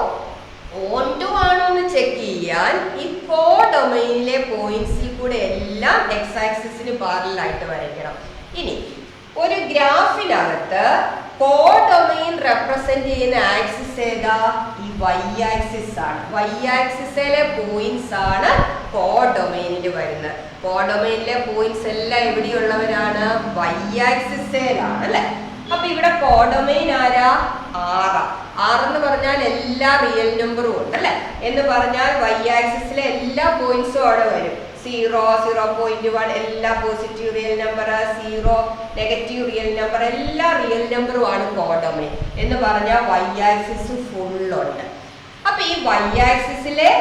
onto ആണോ എന്ന് ചെക്ക് ചെയ്യാൻ ഈ കോഡൊമൈനിലെ പോയിന്റ്സിൽ കൂടെ എല്ലാം എക്സ് ആക്സിസിന് പാരലലായിട്ട് വരയ്ക്കണം. ഇനി ഒരു ഗ്രാഫിനകത്ത് കോഡൊമൈൻ റെപ്രസെന്റ് ചെയ്യുന്ന ആക്സിസ് ഏതാ? ഈ വൈ ആക്സിസ് ആണ്. വൈ ആക്സിസിലെ പോയിന്റ്സ് ആണ് കോഡൊമൈനിൽ വരുന്നത്. കോഡൊമൈനിലെ പോയിന്റ്സ് എല്ലാം എവിടെയുള്ളവരാണ്? വൈ ആക്സിസിലാണ് അല്ലെ. അപ്പൊ ഇവിടെ കോഡൊമൈൻ ആരാ? ആർ എന്ന് പറഞ്ഞാൽ എല്ലാ റിയൽ നമ്പറും ഉണ്ട് അല്ലെ. എന്ന് പറഞ്ഞാൽ വൈ ആക്സിസിലെ എല്ലാ പോയിന്റ്സും അവിടെ വരും. 0, 0.1 എല്ലാ positive real number, 0 negative real number, എല്ലാ റിയൽ നമ്പറും ആണ് കോഡൊമൈൻ. എന്ന് പറഞ്ഞാൽ വൈ ആക്സിസ് ഫുള്ളുണ്ട്. അപ്പൊ ഈ വൈ ആക്സിസിലെ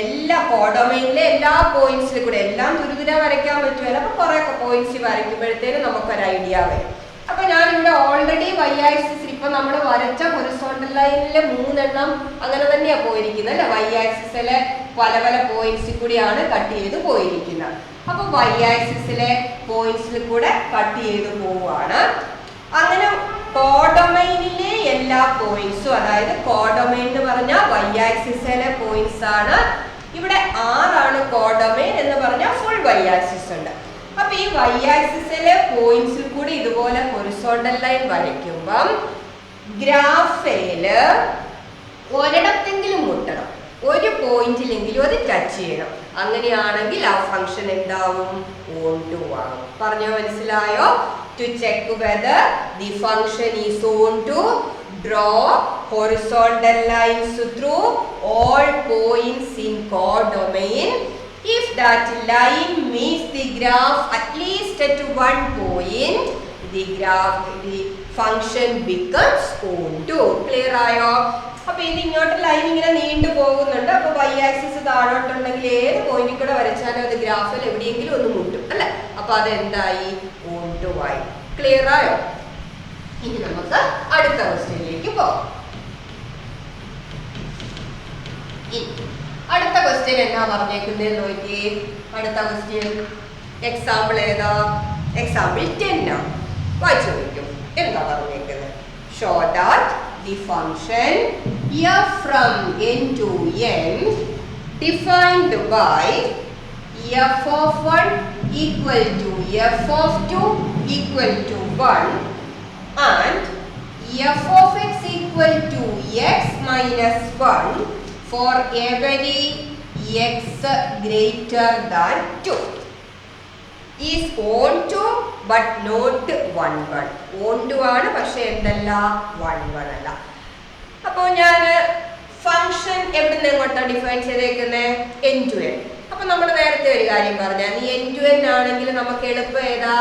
എല്ലാ കോഡൊമൈനിലെ എല്ലാ പോയിന്റ്സിലും കൂടെ എല്ലാം തുരുതുര വരയ്ക്കാൻ പറ്റുമല്ലോ. അപ്പൊ കുറെ പോയിന്റ്സ് വരയ്ക്കുമ്പോഴത്തേനും നമുക്കൊരു ഐഡിയ വരും. അപ്പൊ ഞാനിവിടെ ഓൾറെഡി വൈ ആക്സിസിൽ ഇപ്പൊ നമ്മൾ വരച്ച ഹൊറിസോണ്ടൽ ലൈനിലെ 3 എണ്ണം അങ്ങനെ തന്നെയാ പോയിരിക്കുന്നത് അല്ലെ. വൈ ആക്സിസിലെ പല പല പോയിന്റ്സിൽ കൂടിയാണ് കട്ട് ചെയ്ത് പോയിരിക്കുന്നത്. അപ്പൊ y ആക്സിസിലെ പോയിന്റ്സിൽ കൂടെ കട്ട് ചെയ്ത് പോവുകയാണ്. അങ്ങനെ കോഡൊമൈനിലെ എല്ലാ പോയിന്റ്സും, അതായത് കോഡൊമൈൻ എന്ന് പറഞ്ഞാൽ y ആക്സിസിലെ പോയിന്റ്സ് ആണ്. ഇവിടെ 6 ആണ് കോഡൊമൈൻ എന്ന് പറഞ്ഞാൽ ഫുൾ y ആക്സിസ് ഉണ്ട്. അപ്പൊ ഈ y ആക്സിസിലെ പോയിന്റ്സിൽ കൂടി ഇതുപോലെ ഹൊറിസോണ്ടൽ ലൈൻ വരയ്ക്കുമ്പം ഗ്രാഫില് ഒരിടത്തെങ്കിലും മുട്ടണം, ഒരു പോയിന്റിലെങ്കിലും അത് ടച്ച് ചെയ്യണം. അങ്ങനെയാണെങ്കിൽ ആ ഫംഗ്ഷൻ എന്താവും? ഓൺ ടു ആകും. പറഞ്ഞോ, മനസ്സിലായോ? To check whether the function is on to draw horizontal lines through all points in codomain. If that line meets the graph at least at one point, the function becomes on to. Clear ആയോ? അപ്പൊ ഇത് ഇങ്ങോട്ട് line ഇങ്ങനെ നീണ്ടു പോകുന്നുണ്ട്. അപ്പൊ y axis താഴോട്ടുണ്ടെങ്കിൽ ഏത് പോയിന്റിൽ കൂടെ വരച്ചാലും അത് ഗ്രാഫിൽ എവിടെയെങ്കിലും ഒന്ന് മുട്ടും അല്ലെ? അപ്പൊ അത് എന്തായി? ഓൺ ടു ആയി. ക്ലിയർ ആയോ? ഇനി നമുക്ക് അടുത്ത ക്വസ്റ്റ്യനിലേക്ക് പോകാം. അടുത്ത ക്വസ്റ്റ്യൻ എന്നാ പറഞ്ഞേക്കുന്നത് നോക്കി. അടുത്ത ക്വസ്റ്റ്യൻ എക്സാമ്പിൾ ഏതാ? എക്സാമ്പിൾ 10 ആണ്. വായിച്ചു നോക്കും എന്താ പറഞ്ഞേക്കുന്നത്. Show that the function f from n to n defined by f of 1 equal to f of 2 equal to 1 and f of x equal to x minus 1 for every x greater than 2 is on to but not 1 1. on to ആണ്, പക്ഷെ എന്തല്ല 1 1 അല്ല. അപ്പോൾ ഞാൻ function എവിടെ നിന്ന് എങ്ങോട്ടാണ് define ചെയ്തേക്കുന്നത്? n to n. അപ്പൊ നമ്മൾ നേരത്തെ ഒരു കാര്യം പറഞ്ഞാൽ ഈ n to n ആണെങ്കിൽ നമുക്ക് എളുപ്പം ഏതാ?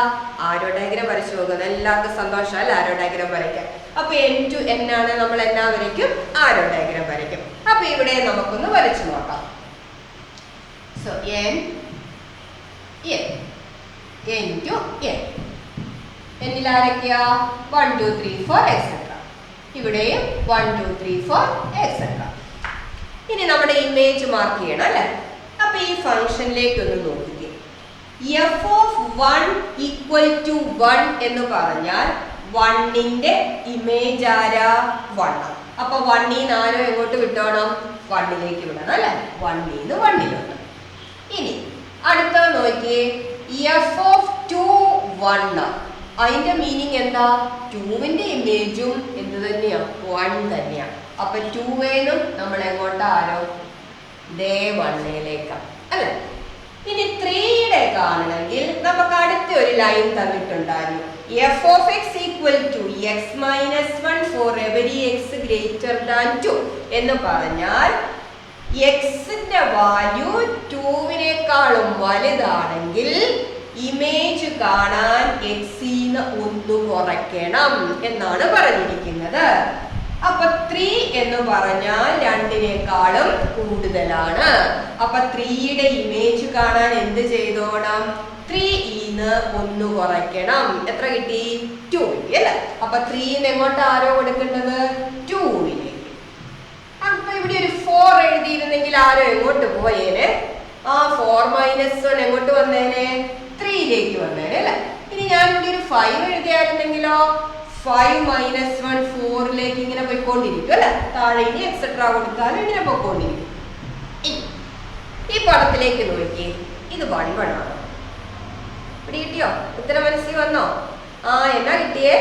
ആരോ ഡയഗ്രാം വരച്ചു പോകുന്നത്. എല്ലാവർക്കും സന്തോഷമല്ല ആരോ ഡയഗ്രാം വരയ്ക്കാൻ. അപ്പൊ n to n ആണ്, നമ്മൾ എന്നാ വരയ്ക്കും? ആരോ ഡയഗ്രാം വരയ്ക്കും. അപ്പൊ ഇവിടെ നമുക്കൊന്ന് വരച്ചു നോക്കാം. So n to n. എന്നിൽ ആരൊക്കെയാ? 1 2 3 4 എക്സെട്ര. ഇവിടെയും 1 2 3 4 എക്സെട്ര. ഇനി നമ്മുടെ ഇമേജ് മാർക്ക് ചെയ്യണം അല്ലെ? അപ്പൊ ഈ ഫംഗ്ഷനിലേക്ക് ഒന്ന് നോക്കിക്കേ. f of 1 equal to 1 എന്ന് പറഞ്ഞാൽ 1ന്റെ ഇമേജ് ആരാ? 1. അപ്പൊ 1 ആരോ എങ്ങോട്ട് വിട്ടോണം? 1ലേക്ക് വിടണം അല്ലെ? 1 1 ഇനി അടുത്ത നോക്കിയേ. f of 2 1. അതിന്റെ മീനിങ് എന്താ? 2ന്റെ ഇമേജും എന്ത് തന്നെയാ? 1 തന്നെയാ. അപ്പൊ 2നും നമ്മൾ എങ്ങോട്ടാ ആരോ? ദേ 1ലേക്കാ അല്ലെ? ഇനി 3യുടെ കാണണമെങ്കിൽ നമുക്ക് അടുത്ത ഒരു ലൈൻ തന്നിട്ടുണ്ടായിരുന്നു. f of x equal to x minus 1 for every x greater than 2 എന്ന് പറഞ്ഞാൽ എക്സിന്റെ വാല്യൂ 2വിനേക്കാളും വലുതാണെങ്കിൽ ഇമേജ് കാണാൻ എക്സിന്ന് 1 കുറയ്ക്കണം എന്നാണ് പറഞ്ഞിരിക്കുന്നത്. അപ്പൊ 3 എന്ന് പറഞ്ഞാൽ 2വിനേക്കാളും കൂടുതലാണ്. അപ്പൊ 3യുടെ ഇമേജ് കാണാൻ എന്ത് ചെയ്തോണം? 3ന്ന് 1 കുറയ്ക്കണം. എത്ര കിട്ടി? 2 അല്ലേ? അപ്പൊ 3ന്ന് എങ്ങോട്ട് ആരോ കൊടുക്കേണ്ടത്? 2വിലേക്ക്. അപ്പൊ ഇവിടെ ഒരു 4 എഴുതിയിരുന്നെങ്കിൽ ആരോ എങ്ങോട്ട് പോയേനെ? ആ 4 മൈനസ് 1 എങ്ങോട്ട് വന്നേനെ? 3ലേക്ക് വന്നേനെ അല്ലെ? ഇനി ഞാൻ ഇവിടെ ഒരു 5 എഴുതിയായിരുന്നെങ്കിലോ 5 മൈനസ് 1 4ലേക്ക് ഇങ്ങനെ പോയിക്കൊണ്ടിരിക്കും അല്ലെ? താഴെ ഇനി എക്സെട്ര കൊടുത്താലും ഇങ്ങനെ പോയിക്കൊണ്ടിരിക്കും. ഈ പടത്തിലേക്ക് നോക്കി. ഇത് 1 1 ആണ്. ഇവിടെ കിട്ടിയോ? ഉത്തരം മനസ്സിൽ വന്നോ? എന്നാ കിട്ടിയേ?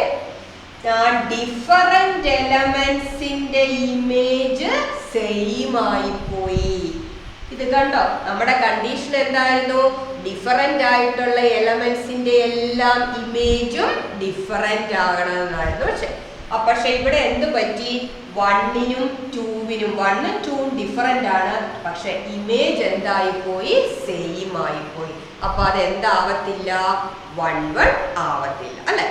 ഡിഫറന്റ് എലമെന്റ്സിന്റെ ഇമേജ് സെയിം ആയി പോയി. ഇത് കണ്ടോ? നമ്മുടെ കണ്ടീഷൻ എന്തായിരുന്നു? ഡിഫറന്റ് ആയിട്ടുള്ള എലമെന്റ്സിന്റെ എല്ലാം ഇമേജും ഡിഫറന്റ് ആകണമെന്നായിരുന്നു. പക്ഷെ ഇവിടെ എന്ത് പറ്റി? 1നും 2വിനും 1ഉം 2ഉം ഡിഫറന്റ് ആണ്, പക്ഷെ ഇമേജ് എന്തായി പോയി? സെയിം ആയി പോയി. അപ്പൊ അത് എന്താവത്തില്ല? 1 1 ആവത്തില്ല അല്ലെ?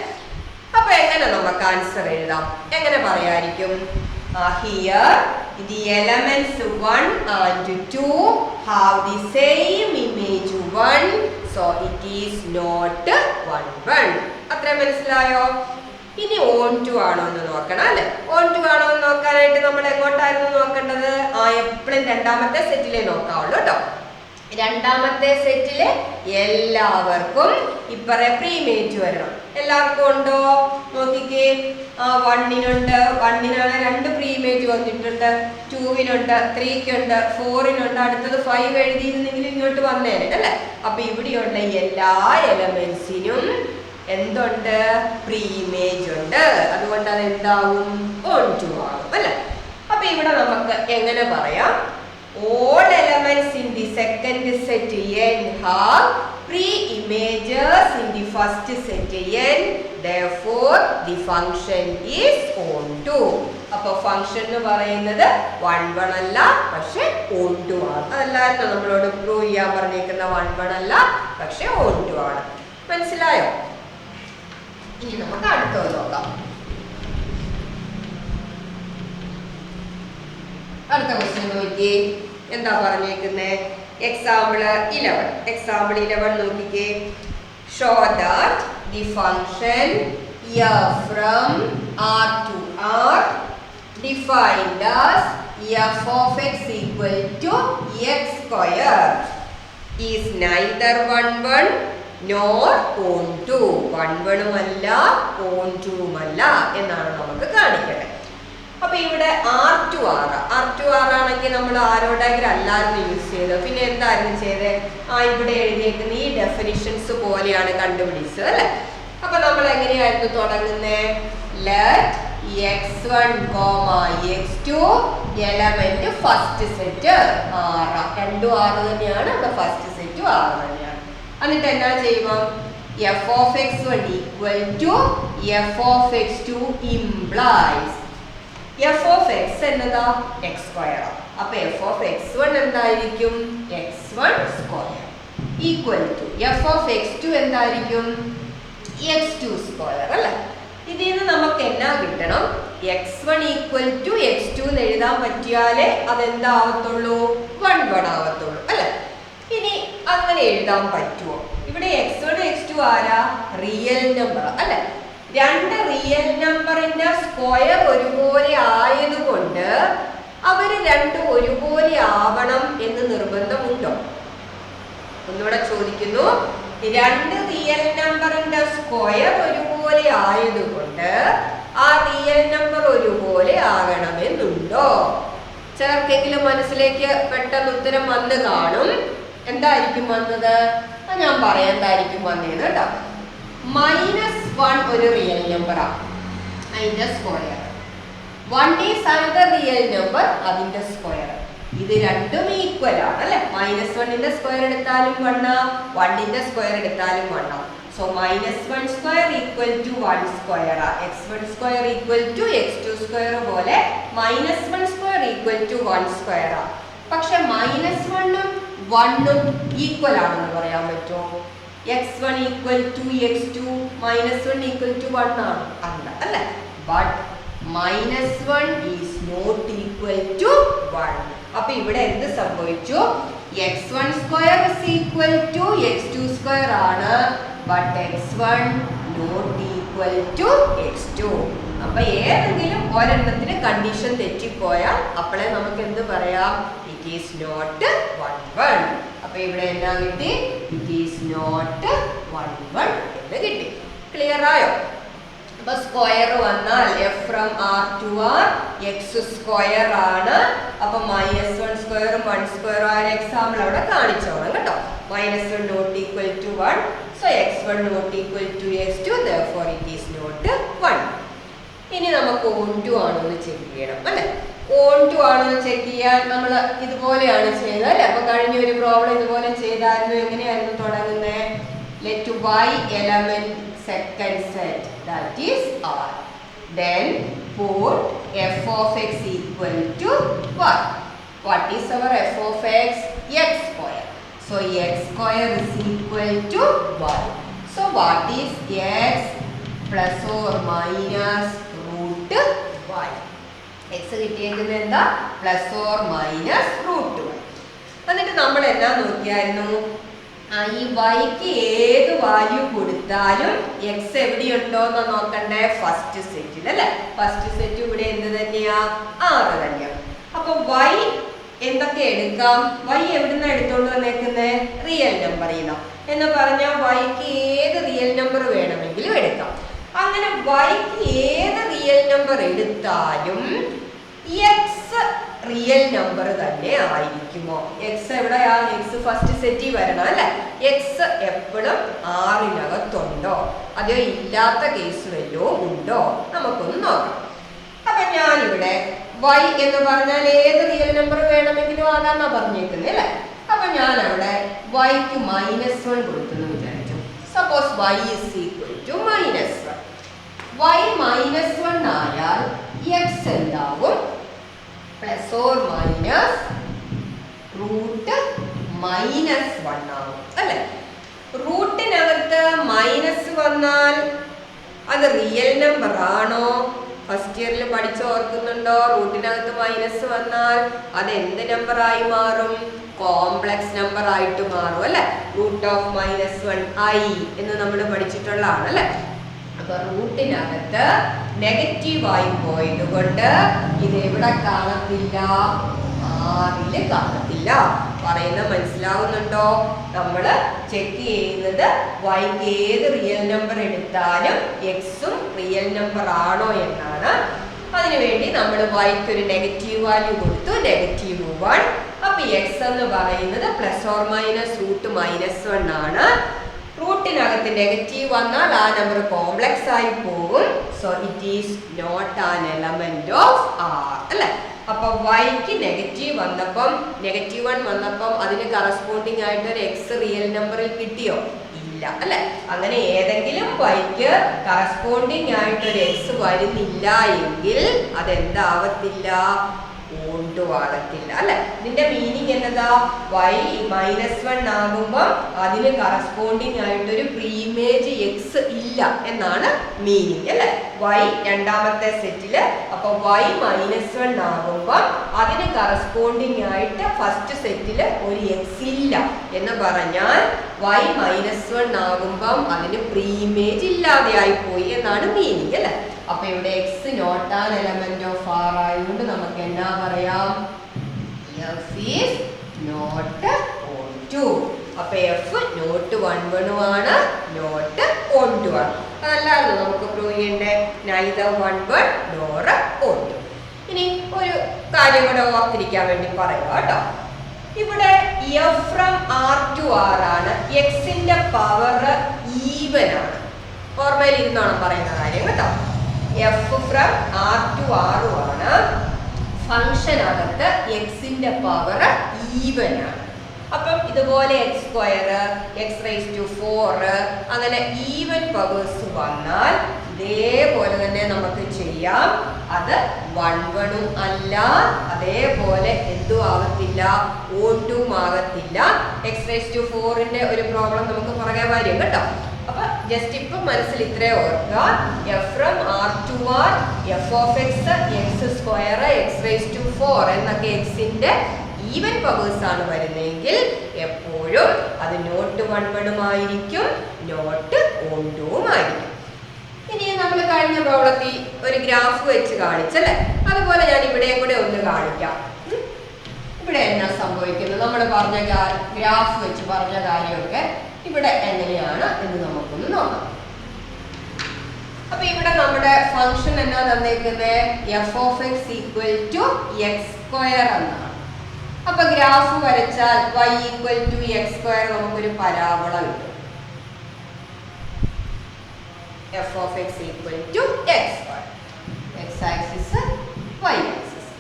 അപ്പൊ എങ്ങനെ നമുക്ക് ആൻസർ എഴുതാം? എങ്ങനെ പറയായിരിക്കും? Here the elements 1 and 2 have the same image 1, so it is not 1 1. അത്ര മനസ്സിലായോ? ഇനി on to ആണോ എന്ന് നോക്കണം അല്ലെ? on to ആണോ എന്ന് നോക്കാനായിട്ട് നമ്മൾ എങ്ങോട്ടായിരുന്നു നോക്കേണ്ടത്? എപ്പോഴും രണ്ടാമത്തെ സെറ്റിലേ നോക്കാവുള്ളൂ കേട്ടോ. രണ്ടാമത്തെ സെറ്റില് എല്ലാവർക്കും ഇപ്പറേ പ്രീമേജ് വരണം. എല്ലാവർക്കും ഉണ്ടോ നോക്കിക്കേ. ആ 1-നുണ്ട്, 1-നാണ് 2 പ്രീമേജ് വന്നിട്ടുണ്ട്, 2-നുണ്ട്, 3-ക്കുണ്ട്, 4-നുണ്ട്. അടുത്തത് 5 എഴുതിയിരുന്നെങ്കിൽ ഇങ്ങോട്ട് വന്നേനെ അല്ലെ. അപ്പൊ ഇവിടെയുള്ള എല്ലാ എലമെന്റ്സിനും എന്തുണ്ട്? പ്രീമേജ് ഉണ്ട്. അതുകൊണ്ട് അത് എന്താവും? ഓൺ ടു ആകും അല്ലെ. അപ്പൊ ഇവിടെ നമുക്ക് എങ്ങനെ പറയാം? All elements in the second set n have pre-images in the first set n. Therefore, the function is onto. അപ്പൊ ഫംഗ്ഷൻ എന്ന് പറയുന്നത് 1 അല്ല, പക്ഷെ onto ആണ്. അതല്ലായിരുന്നു നമ്മളോട് പ്രൂവ് ചെയ്യാൻ പറഞ്ഞേക്കുന്ന 1 അല്ല, പക്ഷെ onto ആണ്. മനസ്സിലായോ? ഇനി നമുക്ക് അടുത്തത് നോക്കാം. അടുത്ത ക്വസ്റ്റ്യൻ നോക്കിക്കേ. എന്താ പറഞ്ഞേക്കുന്നേ? എക്സാമ്പിൾ 11 നോക്കിക്കേ. Show that the function f from R to R defined as f of x equal to x square is neither 1 nor onto. 1 അല്ല, onto അല്ല എന്നാണ് നമുക്ക് കാണിക്കേണ്ടത്. അപ്പൊ ഇവിടെ R2 ആണെങ്കിൽ നമ്മൾ ആരോ ഡയഗ്രം അല്ലായിരുന്നു യൂസ് ചെയ്തത്. പിന്നെ എന്തായിരുന്നു ചെയ്തത്? ഇവിടെ എഴുതിയേക്കുന്ന ഈ ഡെഫിനിഷൻസ് പോലെയാണ് കണ്ടുപിടിച്ചത് അല്ലെ. അപ്പൊ നമ്മൾ എങ്ങനെയായിരുന്നു തുടങ്ങുന്നത്? Let x1, x2 element first set R. രണ്ടും R തന്നെയാണ്. ഇവിടെ ഫസ്റ്റ് സെറ്റും R തന്നെയാണ്. എന്നിട്ട് എന്നാ ചെയ്യുമ്പോൾ f of x1 equal to f of x2 implies f of x എന്നതാ? x square. അപ്പൊ f of x1 എന്തായിരിക്കും? x1 square equal to f of x2 എന്തായിരിക്കും? x2 സ്ക്വയർ അല്ലെ. ഇതിൽ നിന്ന് നമുക്ക് എന്നാ കിട്ടണം? x1 ഈക്വൽ ടു x2 എന്ന് എഴുതാൻ പറ്റിയാലേ അതെന്താവത്തുള്ളൂ? 1 ആവത്തുള്ളൂ അല്ലെ. ഇനി അങ്ങനെ എഴുതാൻ പറ്റുമോ? ഇവിടെ x1 x2 ആരാ? റിയൽ നമ്പർ അല്ലെ. രണ്ട് റിയൽ നമ്പറിന്റെ സ്ക്വയർ ഒരുപോലെ ആയതുകൊണ്ട് അവര് രണ്ടും ഒരുപോലെ ആവണം എന്ന് നിർബന്ധമുണ്ടോ? ഒന്നുകൂടെ ചോദിക്കുന്നു. രണ്ട് റിയൽ നമ്പറിന്റെ സ്ക്വയർ ഒരുപോലെ ആയതുകൊണ്ട് ആ റിയൽ നമ്പർ ഒരുപോലെ ആകണമെന്നുണ്ടോ? ചിലർക്കെങ്കിലും മനസ്സിലേക്ക് പെട്ടെന്ന് ഉത്തരം വന്ന് കാണും. എന്തായിരിക്കും വന്നത്? ഞാൻ പറയാം എന്തായിരിക്കും വന്നേന്ന് കേട്ടോ. -1 ഒരു റിയൽ നമ്പറാണ്, അതിന്റെ square. 1 is another real number, അതിന്റെ സ്ക്വയർ. ഇത് രണ്ടും ഈക്വൽ ആണ് അല്ലെ. -1ന്റെ സ്ക്വയർ എടുത്താലും 1, 1ന്റെ സ്ക്വയർ എടുത്താലും 1. So -1 square equal to 1 square. x1 square equal to x2 square പോലെ -1 സ്ക്വയർ ഈക്വൽ ടു 1 സ്ക്വയർ. പക്ഷെ -1ഉം 1ഉം ഈക്വൽ ആണെന്ന് പറയാൻ പറ്റുമോ? x1 equal to x2, -1 equal to 1 ആണ് അല്ല അല്ലെ. But -1 is not equal to 1. അപ്പൊ ഇവിടെ എന്ത് സംഭവിച്ചു? x1 square is equal to x2 square ആണ്, but x1 not equal to x2. അപ്പൊ ഏതെങ്കിലും ഒരെണ്ണത്തിന് കണ്ടീഷൻ തെറ്റിപ്പോയാൽ അപ്പോഴേ നമുക്ക് എന്ത് പറയാം? It is not 1. അപ്പൊ ഇവിടെ എന്നാ കിട്ടി? ഇറ്റ് ഈസ് നോട്ട് 1 എന്ന് കിട്ടി. ക്ലിയർ ആയോ? അപ്പൊ സ്ക്വയർ വന്നാൽ f from R to R x square ആണ്. അപ്പൊ -1 സ്ക്വയറും 1 സ്ക്വയറും ആ എക്സാമ്പിൾ അവിടെ കാണിച്ചോളാം കേട്ടോ. -1 not equal to 1, so x1 not equal to x2, therefore it is not 1. ഇനി നമുക്ക് ഓൺ2 ആണോ എന്ന് ചെക്ക് ചെയ്യണം അല്ലെ. ഓൺ2 ആണോ എന്ന് ചെക്ക് ചെയ്യാൻ നമ്മൾ ഇതുപോലെയാണ് ചെയ്തത് അല്ലെ. അപ്പൊ കഴിഞ്ഞ ഒരു പ്രോബ്ലം ഇതുപോലെ ചെയ്തായിരുന്നു. എങ്ങനെയായിരുന്നു തുടങ്ങുന്നത്? let y element second set, that is R. Then put f of x equal to y. What is our f of x? X square. So x square is equal to y. So what is x plus or minus root y? x കിട്ടിയേക്കുന്നത് എന്താ? Plus or minus root y. എന്നിട്ട് നമ്മൾ എന്നാ നോക്കിയായിരുന്നു? ഈ വൈക്ക് ഏത് value കൊടുത്താലും എക്സ് എവിടെയുണ്ടോന്ന് നോക്കണ്ടേ? ഫസ്റ്റ് സെറ്റിൽ അല്ലെ. ഫസ്റ്റ് സെറ്റ് ഇവിടെ എന്ത് തന്നെയാ? 6 തന്നെയാണ്. അപ്പൊ y എന്തൊക്കെ എടുക്കാം? y എവിടുന്ന എടുത്തോണ്ട് വന്നേക്കുന്നേ? റിയൽ നമ്പർ ചെയ്യുന്ന എന്ന് പറഞ്ഞാൽ yക്ക് ഏത് റിയൽ നമ്പർ വേണമെങ്കിലും എടുക്കാം. അങ്ങനെ yക്ക് ഏത് റിയൽ നമ്പർ എടുത്താലും എക്സ് റിയൽ നമ്പർ തന്നെ ആയിരിക്കുമോ? എക്സ് എവിടെയാ? എക്സ് ഫസ്റ്റ് സെറ്റിൽ വരണം അല്ലെ? എക്സ് എപ്പോഴും ആറിനകത്തുണ്ടോ? അതോ ഇല്ലാത്ത കേസ് വല്ലതും ഉണ്ടോ? നമുക്കൊന്ന് നോക്കാം. അപ്പൊ ഞാനിവിടെ y എന്ന് പറഞ്ഞാൽ ഏത് റിയൽ നമ്പർ വേണമെങ്കിലും ആകാന്നാ പറഞ്ഞേക്കുന്നത് അല്ലെ? അപ്പൊ ഞാൻ അവിടെ yക്ക് -1 കൊടുത്തെന്ന് വിചാരിച്ചു. Suppose y is equal to -1. y -1 ആയാൽ x എന്താവും? പ്ലസ് ഓർ മൈനസ് റൂട്ട് -1 ആവും അല്ലെ? റൂട്ടിനകത്ത് മൈനസ് വന്നാൽ അത് റിയൽ നമ്പർ ആണോ? ഫസ്റ്റ് ഇയറിൽ പഠിച്ച് ഓർക്കുന്നുണ്ടോ? റൂട്ടിനകത്ത് മൈനസ് വന്നാൽ അത് എന്ത് നമ്പർ ആയി മാറും? കോംപ്ലക്സ് നമ്പർ ആയിട്ട് മാറും അല്ലെ? റൂട്ട് ഓഫ് -1 i എന്ന് നമ്മൾ പഠിച്ചിട്ടുള്ളതാണ് അല്ലെ? അപ്പൊ റൂട്ടിനകത്ത് നെഗറ്റീവ് ആയി പോയത് കൊണ്ട് ഇത് എവിടെ കാണത്തില്ല? ആറില് കാണത്തില്ല. പറയുന്ന മനസ്സിലാവുന്നുണ്ടോ? നമ്മൾ ചെക്ക് ചെയ്യുന്നത് yക്ക് ഏത് റിയൽ നമ്പർ എടുത്താലും എക്സും റിയൽ നമ്പർ ആണോ എന്നാണ്. അതിനുവേണ്ടി നമ്മൾ yക്ക് ഒരു നെഗറ്റീവ് വാല്യൂ കൊടുത്തു, -1. അപ്പൊ എക്സ് എന്ന് പറയുന്നത് പ്ലസ് ഓർ മൈനസ് റൂട്ട് -1 ആണ്. റൂട്ടിനകത്ത് നെഗറ്റീവ് വന്നാൽ ആ നമ്പർ കോംപ്ലക്സ് ആയി പോകും. So it is not an element of R അല്ലെ? അപ്പൊ yക്ക് നെഗറ്റീവ് വന്നപ്പം -1 വന്നപ്പം അതിന് കറസ്പോണ്ടിങ് ആയിട്ട് ഒരു എക്സ് റിയൽ നമ്പറിൽ കിട്ടിയോ? ഇല്ല അല്ലെ? അങ്ങനെ ഏതെങ്കിലും yക്ക് കറസ്പോണ്ടിങ് ആയിട്ട് ഒരു എക്സ് വരുന്നില്ല എങ്കിൽ അതെന്താവത്തില്ല? ആകത്തില്ല അല്ലെ? ഇതിന്റെ മീനിങ് എന്നതാ? y -1 ആകുമ്പോൾ അതിന് കറസ്പോണ്ടിങ് ആയിട്ടൊരു പ്രീമേജ് എക്സ് ഇല്ല എന്നാണ് മീനിങ് അല്ലെ? y രണ്ടാമത്തെ സെറ്റില്. അപ്പൊ y -1 ആകുമ്പോൾ അതിന് കറസ്പോണ്ടിങ് ആയിട്ട് ഫസ്റ്റ് സെറ്റില് ഒരു എക്സ് ഇല്ല എന്ന് പറഞ്ഞാൽ y -1 ആകുമ്പോൾ അതിന് പ്രീമേജ് ഇല്ലാതെയായി പോയി എന്നാണ് മീനിങ് അല്ലെ? അപ്പൊ ഇവിടെ x not an element of R ആയതുകൊണ്ട് നമുക്ക് എന്നാ പറയാം? F is not onto. അപ്പൊ എഫ് നോട്ട് 1 ആണ്, നോട്ട് ഓൺടു ആണ്. അതല്ലാതെ നമുക്ക് പ്രൂവ് ചെയ്യണ്ടേ? Neither 1 nor onto. ഇനി ഒരു കാര്യം കൂടെ ഓർത്തിരിക്കാൻ വേണ്ടി പറയുക കേട്ടോ. ഇവിടെ f from R to R ആണ്. എക്സിന്റെ പവർ ഈവൻ ആണ്. ഓർമ്മയിൽ ഇരുന്നാണ് പറയുന്ന കാര്യം കേട്ടോ. എഫ് ഫ്രം ആർ ടു ആറും ആണ്. ഫംഗ്ഷൻ അകത്ത് എക്സിന്റെ പവർ ഈവൻ ആണ്. അപ്പം ഇതുപോലെ x², x⁴, അങ്ങനെ ഈവൻ പവേഴ്സ് വന്നാൽ ഇതേപോലെ തന്നെ നമുക്ക് ചെയ്യാം. അത് 1 അല്ല, അതേപോലെ എന്തും ആകത്തില്ല, ഓട്ടും ആകത്തില്ല. x⁴ ഒരു പ്രോബ്ലം നമുക്ക് പുറകെ വരും കേട്ടോ. അപ്പൊ ജസ്റ്റ് ഇപ്പൊ മനസ്സിൽ ഇത്രേ ഓർക്കുക. F from R to R, f of x, x², x⁴ എന്നൊക്കെ എക്സിന്റെ ഈവൻ പവേഴ്സ് ആണ് വരുന്നതെങ്കിൽ എപ്പോഴും അത് നോട്ട് 1 ആയിരിക്കും, നോട്ട് ഓൺടും ആയിരിക്കും. ഇനി നമ്മൾ കഴിഞ്ഞ പ്രോബ്ലത്തിൽ ഒരു ഗ്രാഫ് വെച്ച് കാണിച്ചല്ലേ, അതുപോലെ ഞാൻ ഇവിടെയും കൂടെ ഒന്ന് കാണിക്കാം. ഇവിടെ എന്നാ സംഭവിക്കുന്നത്? നമ്മൾ പറഞ്ഞ ഗ്രാഫ് വെച്ച് പറഞ്ഞ കാര്യമൊക്കെ ഇവിടെ എങ്ങനെയാണ് എന്ന് നമുക്കൊന്ന് നോക്കാം. അപ്പൊ ഇവിടെ നമ്മുടെ ഫംഗ്ഷൻ എന്നാ തന്നേക്കുന്നത്? F of X equal to x² എന്നാണ്. അപ്പൊ ഗ്രാഫ് വരച്ചാൽ y ഈക്വൽ ടു x² നമുക്കൊരു പരാബോള കിട്ടും. F of X equal to x², x axis y axis.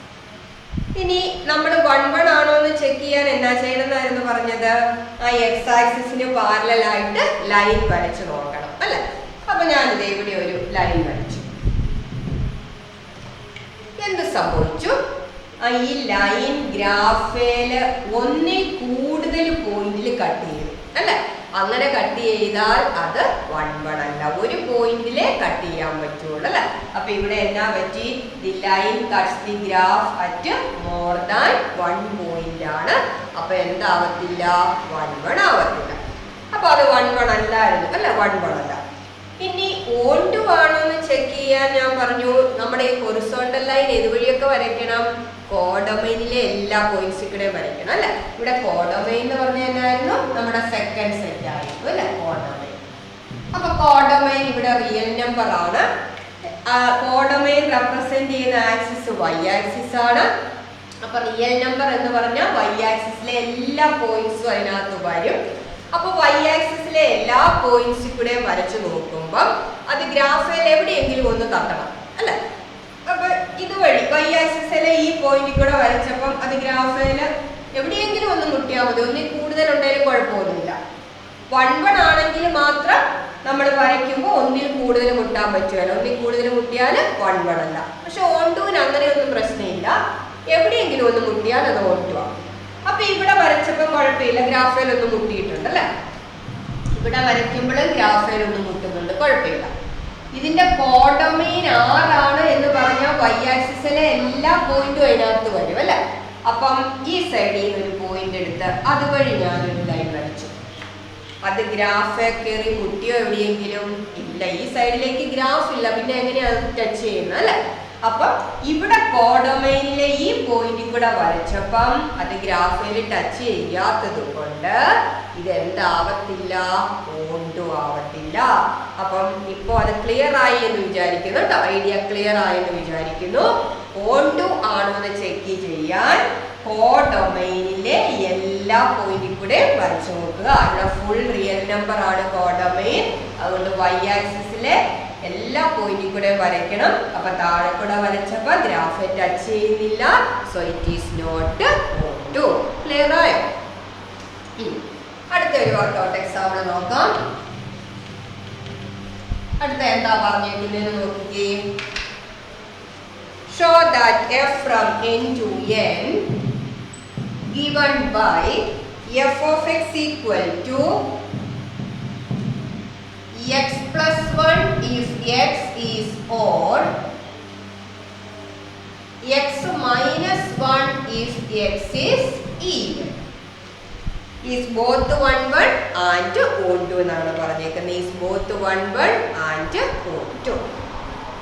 ഇനി നമ്മൾ 1 ആണോ എന്ന് ചെക്ക് ചെയ്യാൻ എന്നാ ചെയ്യണമെന്നായിരുന്നു പറഞ്ഞത്? ആ x ആക്സിസിന് പാരലൽ ആയിട്ട് ലൈൻ വരച്ച് നോക്കണം അല്ലെ? അപ്പൊ ഞാനിത് ഇവിടെ ഒരു ലൈൻ വരച്ചു. എന്ത് സംഭവിച്ചു? ഈ ലൈൻ ഗ്രാഫില് ഒന്നിൽ കൂടുതൽ പോയിന്റിൽ കട്ട് ചെയ്യും അല്ലെ? അങ്ങനെ കട്ട് ചെയ്താൽ അത് 1 അല്ല, ഒരു പോയിന്റിലെ കട്ട് ചെയ്യാൻ പറ്റുള്ളൂ അല്ലെ? അപ്പൊ ഇവിടെ എന്നാ പറ്റി? The line cuts the graph at more than 1 point ആണ്. അപ്പൊ എന്താവത്തില്ല? 1 ആവത്തില്ല. അപ്പൊ അത് 1 അല്ലായിരുന്നു അല്ലെ? 1 അല്ല. ഇനി ഓൺടു ആണോ എന്ന് ചെക്ക് ചെയ്യാൻ ഞാൻ പറഞ്ഞു, നമ്മുടെ ഈ ഹൊറിസോണ്ടൽ ലൈൻ ഏതുവഴിയൊക്കെ വരയ്ക്കണം? കോഡൊമൈനിലെ എല്ലാ പോയിന്റ്സിൽ കൂടെ വരയ്ക്കണം അല്ലെ. ഇവിടെ കോഡൊമൈൻ എന്ന് പറഞ്ഞാൽ എന്നായിരുന്നു, നമ്മുടെ സെക്കൻഡ് സെറ്റ് ആയിരുന്നു അല്ലെ കോഡൊമൈൻ. അപ്പൊ കോഡൊമൈൻ ഇവിടെ റിയൽ നമ്പർ ആണ്. കോഡൊമൈൻ റെപ്രസെന്റ് ചെയ്യുന്ന ആക്സിസ് y ആക്സിസ് ആണ്. അപ്പൊ റിയൽ നമ്പർ എന്ന് പറഞ്ഞാൽ y ആക്സിസിലെ എല്ലാ പോയിന്റ്സും അതിനകത്ത് വരും. അപ്പൊ y ആക്സിസിലെ എല്ലാ പോയിന്റ്സിൽ കൂടെ വരച്ചു നോക്കുമ്പോൾ അത് ഗ്രാഫിൽ എവിടെയെങ്കിലും ഒന്ന് തട്ടണം അല്ലെ. അപ്പൊ ഇതുവഴി y ആക്സിസിലെ ഈ പോയിന്റിൽ കൂടെ വരച്ചപ്പം അത് ഗ്രാഫിൽ എവിടെയെങ്കിലും ഒന്ന് മുട്ടിയാൽ മതി. ഒന്നിൽ കൂടുതൽ ഉണ്ടെങ്കിലും കുഴപ്പമൊന്നുമില്ല. 1 ആണെങ്കിൽ മാത്രം നമ്മൾ വരയ്ക്കുമ്പോൾ ഒന്നിൽ കൂടുതൽ മുട്ടാൻ പറ്റുമല്ലോ. ഒന്നിൽ കൂടുതൽ മുട്ടിയാൽ 1 അല്ല. പക്ഷെ ഓൺടുവിന് അങ്ങനെയൊന്നും പ്രശ്നമില്ല. എവിടെയെങ്കിലും ഒന്ന് മുട്ടിയാൽ അത് ഓൺടു ആണ്. അപ്പൊ ഇവിടെ വരച്ചപ്പോൾ കുഴപ്പമില്ല, ഗ്രാഫിൽ ഒന്ന് മുട്ടിയിട്ടുണ്ട് അല്ലെ. ഇവിടെ വരയ്ക്കുമ്പോഴും ഗ്രാഫിൽ ഒന്ന് മുട്ടുന്നുണ്ട്, കുഴപ്പമില്ല. ഇതിന്റെ കോഡൊമൈൻ 6 ആണ് എന്ന് പറഞ്ഞാൽ y ആക്സിസിലെ എല്ലാ പോയിന്റും അതിനകത്ത് വരും അല്ലെ. അപ്പം ഈ സൈഡിൽ നിന്ന് ഒരു പോയിന്റ് എടുത്ത് അതുവഴി ഞാനൊരു ലൈൻ വരച്ചു. അത് ഗ്രാഫ് കയറി മുട്ടിയോ എവിടെയെങ്കിലും ഇല്ല. ഈ സൈഡിലേക്ക് ഗ്രാഫ് ഇല്ല, പിന്നെ എങ്ങനെയാണ് ടച്ച് ചെയ്യുന്നത് അല്ലെ. അപ്പൊ ഇവിടെ കോഡൊമൈനിലെ ഈ പോയിന്റിൽ കൂടെ വരച്ചപ്പം അത് ഗ്രാഫിൽ ടച്ച് ചെയ്യാത്തത് കൊണ്ട് ഇതെന്താവത്തില്ല, ഓൺടു ആവത്തില്ല. അപ്പം ഇപ്പൊ അത് ക്ലിയർ ആയി എന്ന് വിചാരിക്കുന്നു കേട്ടോ. ഐഡിയ ക്ലിയർ ആയെന്ന് വിചാരിക്കുന്നു. ഓൺടു ആണോ എന്ന് ചെക്ക് ചെയ്യാൻ കോഡൊമൈനിലെ എല്ലാ പോയിന്റിൽ കൂടെ വരച്ചു നോക്കുക. ഇവിടെ ഫുൾ റിയൽ നമ്പർ ആണ് കോഡൊമൈൻ. അതുകൊണ്ട് y ആക്സിസിലെ എല്ലാ പോയിന്റിൽ കൂടെ വരയ്ക്കണം. അപ്പൊ താഴെ കൂടെ വരച്ചപ്പോ ഗ്രാഫ് ടച്ച് ചെയ്യുന്നില്ല. So it is not onto. Clear ആയോ? അടുത്ത ഒരു വർക്കൗട്ട് എക്സാമ്പിൾ നോക്കാം. അടുത്ത എന്താ പറഞ്ഞിരിക്കുന്നത് നോക്കിക്കേ. Show that f from n to n given by f of x equal to x plus 1 if x is odd, x minus 1 if x is even, is both 1 1 and onto എന്നാണ് പറഞ്ഞേക്കുന്നത്. is both 1 1 and onto.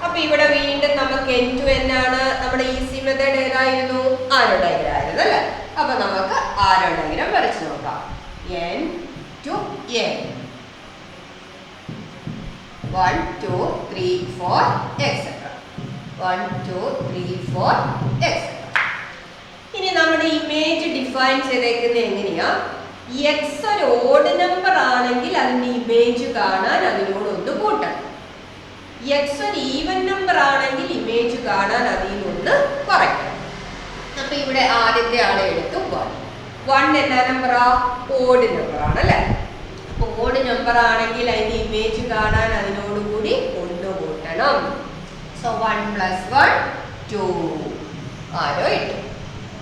അപ്പൊ ഇവിടെ വീണ്ടും നമുക്ക് n to n ആണ്. നമ്മുടെ easy method ഏതായിരുന്നു, ആരോ diagram ആയിരുന്നു അല്ലെ. അപ്പൊ നമുക്ക് ആരോ ഡയഗ്രം വരച്ചു നോക്കാം. n to n 1 2 3 4 etc. 1 2 3 4 etc. ഇനി നമ്മുടെ ഇമേജ് ഡിഫൈൻ ചെയ്തേക്കുന്നത് എങ്ങനെയാ, എക്സ് ഒരു ഓഡ് നമ്പർ ആണെങ്കിൽ അതിന്റെ ഇമേജ് കാണാൻ അതിനോട് ഒന്ന് കൂട്ടണം. എക്സ് ഒരു ഈവൻ നമ്പർ ആണെങ്കിൽ ഇമേജ് കാണാൻ അതിൽ നിന്ന് കുറയ്ക്കണം. അപ്പൊ ഇവിടെ ആദ്യത്തെ ആളെ എടുത്തു 1. 1 എന്നാ നമ്പറാ, ഓഡ് നമ്പർ ആണ് അല്ലെ. അപ്പൊ ഓഡ് നമ്പർ ആണെങ്കിൽ അതിന്റെ ഇമേജ് കാണാൻ അതിനോടുകൂടി ഒന്ന് കൂട്ടണം. സോ 1 + 1 2 ആരോ ഇട്ടു.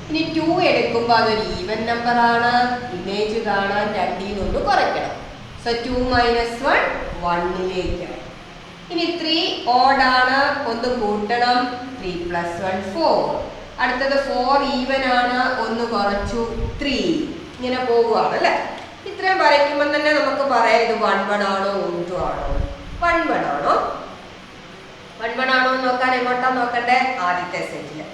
ഇനി 2 എടുക്കുമ്പോൾ അതൊരു ഈവൻ നമ്പർ ആണ്, ഇമേജ് കാണാൻ 2ൽ നിന്ന് കുറയ്ക്കണം. സോ 2 - 1 1ലേക്ക്. ഇനി 3 ഓഡ് ആണ്, ഒന്ന് കൂട്ടണം. 3 + 1 4. അടുത്തത് 4 ഈവൻ ആണ്, ഒന്ന് കുറച്ചു 3. ഇങ്ങനെ പോവുകയാണ് അല്ലെ. ഇത്രയും വരയ്ക്കുമ്പോൾ തന്നെ നമുക്ക് പറയാം ഇത് 1 1 ആണോ onto ആണോ. 1 1 ആണോ, 1 1 ആണോ എന്ന് നോക്കാൻ എങ്ങോട്ടാ നോക്കണ്ടേ, ആദ്യത്തെ സെറ്റില്.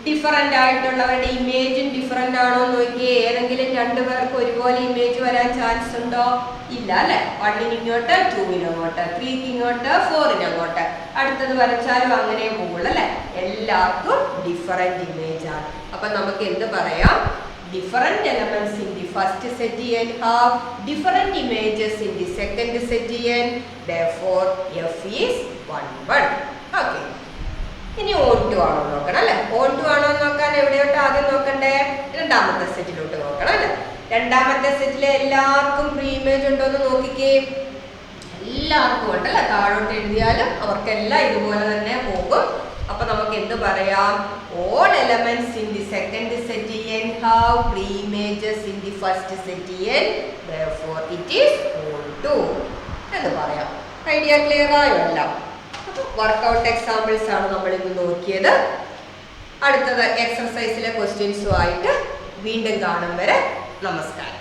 ഡിഫറൻ്റ് ആയിട്ടുള്ളവരുടെ ഇമേജും ഡിഫറൻ്റ് ആണോ എന്ന് നോക്കിയേ. ഏതെങ്കിലും 2 പേർക്ക് ഒരുപോലെ ഇമേജ് വരാൻ ചാൻസ് ഉണ്ടോ, ഇല്ല അല്ലെ. 1 ഇങ്ങോട്ട് 2 അങ്ങോട്ട്, 3 ഇങ്ങോട്ട് 4 അങ്ങോട്ട്. അടുത്തത് വരച്ചാലും അങ്ങനെ പോകുള്ളൂ അല്ലെ. എല്ലാവർക്കും ഡിഫറെന്റ് ഇമേജ് ആണ്. അപ്പൊ നമുക്ക് എന്ത് പറയാം, different elements in the first set n have different images in the second set n, therefore f is 1 1. Okay. ഇനി onto ആണോ നോക്കണം അല്ലെ. onto ആണോ നോക്കാൻ എവിടെയോട്ട് ആദ്യം നോക്കണ്ടേ, രണ്ടാമത്തെ സെറ്റിലോട്ട് നോക്കണം അല്ലെ. രണ്ടാമത്തെ സെറ്റിലെ എല്ലാവർക്കും പ്രീ ഇമേജ് ഉണ്ടോ എന്ന് നോക്കിക്കേ. എല്ലാവർക്കും ഉണ്ടല്ലേ. താഴോട്ട് എഴുതിയാലും അവർക്കെല്ലാം ഇതുപോലെ തന്നെ പോകും. അപ്പൊ നമുക്ക് എന്ത് പറയാം, all elements in the second set n have pre-images in the first set n, therefore it is onto എന്ന് പറയാം. ഐഡിയ ക്ലിയർ ആയോ എല്ലാം? വർക്കൗട്ട് എക്സാമ്പിൾസ് ആണ് നമ്മൾ ഇന്ന് നോക്കിയത്. അടുത്തത് എക്സർസൈസിലെ ക്വസ്റ്റ്യൻസുമായിട്ട് വീണ്ടും കാണും വരെ നമസ്കാരം.